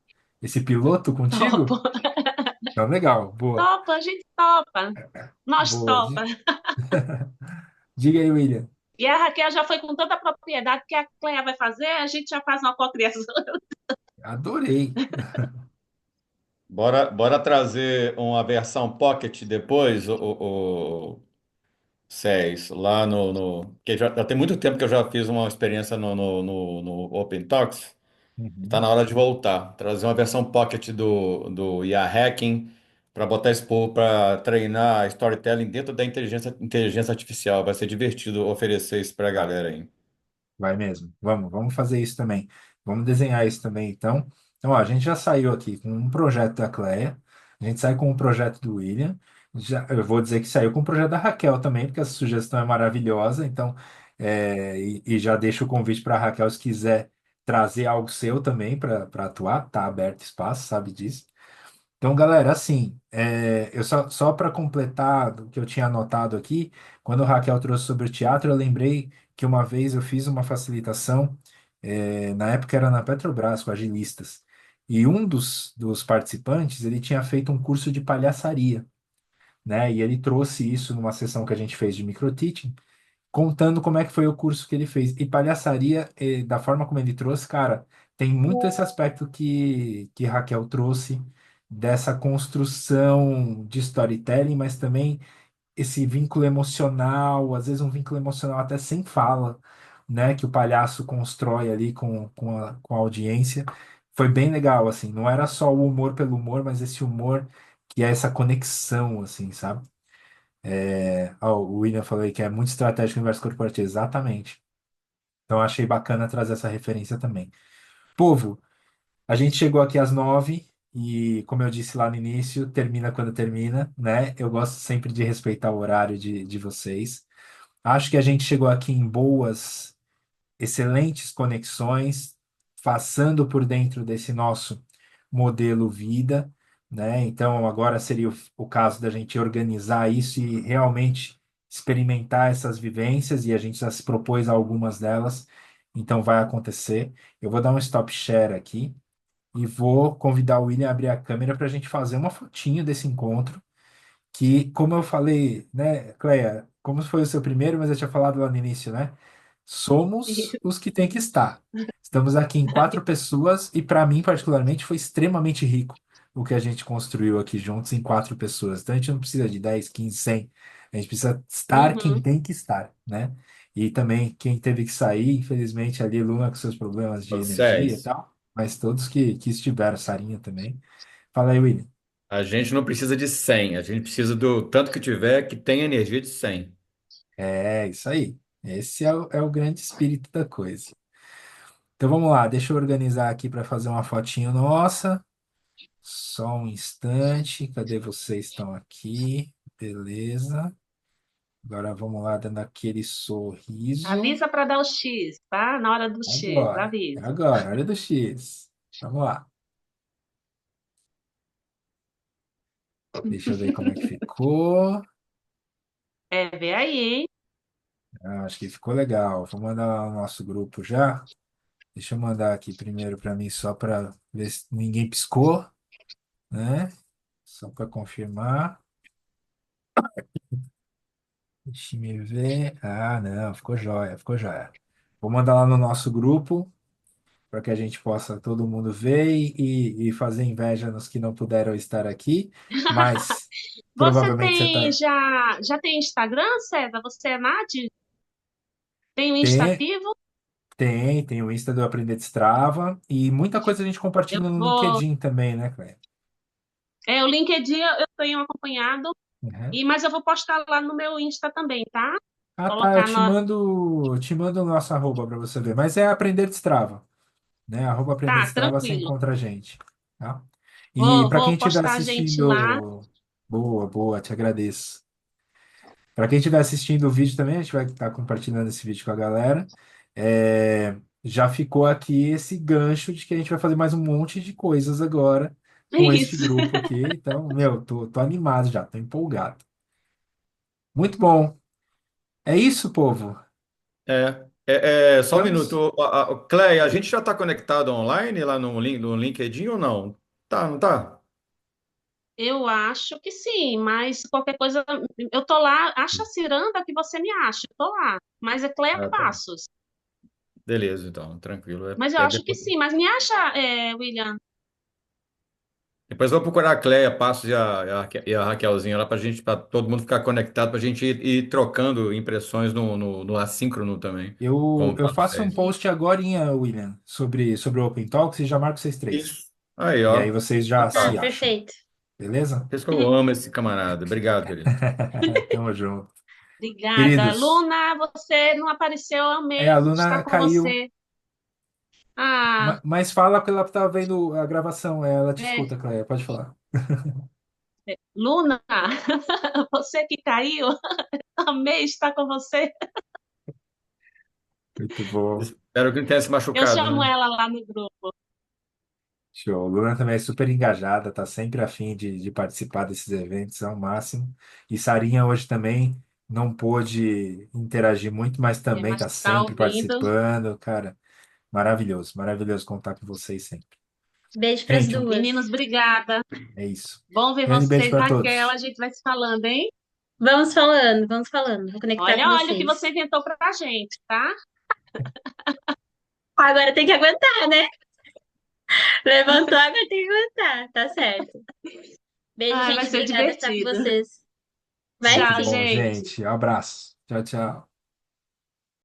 piloto contigo? Topa. Então, legal, boa, Topa, a gente topa. Nós boa. topa. Diga aí, William. E a Raquel já foi com tanta propriedade que a Cleia vai fazer, a gente já faz uma cocriação. Adorei. Bora trazer uma versão Pocket depois, o Cés, lá que já tem muito tempo que eu já fiz uma experiência no Open Talks. Está Uhum. na hora de voltar. Trazer uma versão Pocket do IA Hacking para botar esse povo para treinar storytelling dentro da inteligência artificial. Vai ser divertido oferecer isso para a galera aí. Vai mesmo. Vamos fazer isso também. Vamos desenhar isso também, então. Então, ó, a gente já saiu aqui com um projeto da Cleia, a gente sai com um projeto do William. Já, eu vou dizer que saiu com o projeto da Raquel também, porque essa sugestão é maravilhosa. Então, e já deixo o convite para a Raquel, se quiser trazer algo seu também para atuar, tá aberto espaço, sabe disso. Então, galera, assim, eu só para completar o que eu tinha anotado aqui, quando o Raquel trouxe sobre o teatro, eu lembrei que uma vez eu fiz uma facilitação, na época era na Petrobras, com agilistas, e um dos participantes, ele tinha feito um curso de palhaçaria, né? E ele trouxe isso numa sessão que a gente fez de microteaching, contando como é que foi o curso que ele fez. E palhaçaria, da forma como ele trouxe, cara, tem muito esse aspecto que Raquel trouxe, dessa construção de storytelling, mas também esse vínculo emocional, às vezes um vínculo emocional até sem fala, né, que o palhaço constrói ali com a audiência. Foi bem legal, assim, não era só o humor pelo humor, mas esse humor que é essa conexão, assim, sabe? O William falou aí que é muito estratégico o universo corporativo. Exatamente. Então, achei bacana trazer essa referência também. Povo, a gente chegou aqui às 9 e, como eu disse lá no início, termina quando termina, né? Eu gosto sempre de respeitar o horário de vocês. Acho que a gente chegou aqui em boas excelentes conexões, passando por dentro desse nosso modelo vida, né? Então, agora seria o caso da gente organizar isso e realmente experimentar essas vivências, e a gente já se propôs a algumas delas, então vai acontecer. Eu vou dar um stop share aqui e vou convidar o William a abrir a câmera para a gente fazer uma fotinho desse encontro que, como eu falei, né, Cleia, como foi o seu primeiro, mas eu tinha falado lá no início, né? Somos os que tem que estar. Estamos aqui em quatro pessoas e, para mim, particularmente, foi extremamente rico o que a gente construiu aqui juntos em quatro pessoas. Então, a gente não precisa de 10, 15, 100. A gente precisa estar quem Uhum. tem que estar, né? E também quem teve que sair, infelizmente, ali, Luna com seus problemas de energia e Vocês, tal, mas todos que estiveram, Sarinha também. Fala aí, William. a gente não precisa de 100, a gente precisa do tanto que tiver que tem energia de 100. É, isso aí. Esse é o grande espírito da coisa. Então vamos lá, deixa eu organizar aqui para fazer uma fotinho nossa. Só um instante. Cadê vocês? Estão aqui. Beleza. Agora vamos lá, dando aquele sorriso. Avisa para dar o X, tá? Na hora do X, Agora, é avisa. agora, hora do X. Vamos lá. Deixa eu ver como é que ficou. É, vê aí, hein? Acho que ficou legal. Vou mandar lá no nosso grupo já. Deixa eu mandar aqui primeiro para mim, só para ver se ninguém piscou, né? Só para confirmar. Deixa eu ver. Ah, não, ficou jóia, ficou jóia. Vou mandar lá no nosso grupo para que a gente possa todo mundo ver e fazer inveja nos que não puderam estar aqui. Mas Você provavelmente você tem tá. já tem Instagram, César? Você é Nath? Tem o Insta Tem, ativo? tem o Insta do Aprender Destrava e muita coisa a gente Eu compartilha no vou. LinkedIn também, né, Cleia? O LinkedIn eu tenho acompanhado, Uhum. mas eu vou postar lá no meu Insta também, tá? Ah, tá. Eu Colocar te na. mando, te mando o nosso arroba para você ver. Mas é Aprender Destrava, né? Arroba Aprender Tá, Destrava, você tranquilo. encontra a gente, tá? E para Vou quem estiver postar a gente lá. assistindo, boa, boa, te agradeço. Para quem estiver assistindo o vídeo também, a gente vai estar compartilhando esse vídeo com a galera. Já ficou aqui esse gancho de que a gente vai fazer mais um monte de coisas agora com este Isso. grupo aqui. Então, meu, tô animado já, tô empolgado. Muito bom. É isso, povo. Só um Vamos. minuto. Cleia, a gente já está conectado online lá no LinkedIn ou não? Tá, não tá? Eu acho que sim, mas qualquer coisa, eu tô lá, acha a ciranda que você me acha, eu tô lá. Mas é Cleia Ah, tá. Passos. Beleza, então, tranquilo. Mas eu acho que sim, mas me acha, William. Depois eu vou procurar a Cleia Passos e a Raquelzinha lá para gente, para todo mundo ficar conectado, para a gente ir trocando impressões no assíncrono também, Eu, como eu para faço um vocês. post agora, William, sobre o Open Talks e já marco vocês três. Isso. Aí, E aí ó. vocês já se Ah, Fantástico. acham. perfeito. Beleza? Por isso que eu amo esse camarada. Obrigado, querido. Tamo junto. Obrigada. Queridos, Luna, você não apareceu, eu a amei estar Luna com caiu, você. Ah, mas fala que ela tá vendo a gravação, ela te é, escuta, Cleia, pode falar. Luna, você que caiu, amei estar com você. Muito bom. Espero que não tenha se Eu machucado, chamo né? ela lá no grupo. Show. Luna também é super engajada, tá sempre a fim de participar desses eventos, é o máximo. E Sarinha hoje também não pôde interagir muito, mas É, também mas tá está sempre ouvindo. participando, cara. Maravilhoso, maravilhoso contar com vocês sempre. Beijo para as Gente, duas. Meninos, obrigada. é isso. Bom ver Grande beijo vocês, para Raquel. todos. A gente vai se falando, hein? Vamos falando, vamos falando. Vou conectar Olha, com olha o que vocês. você inventou pra gente, tá? Agora tem que aguentar, né? Levantou, agora tem que aguentar. Tá certo. Beijo, Ai, vai gente. ser Obrigada por estar com divertido. vocês. Vai Muito Tchau, sim. bom, gente. gente. Abraço. Tchau, tchau.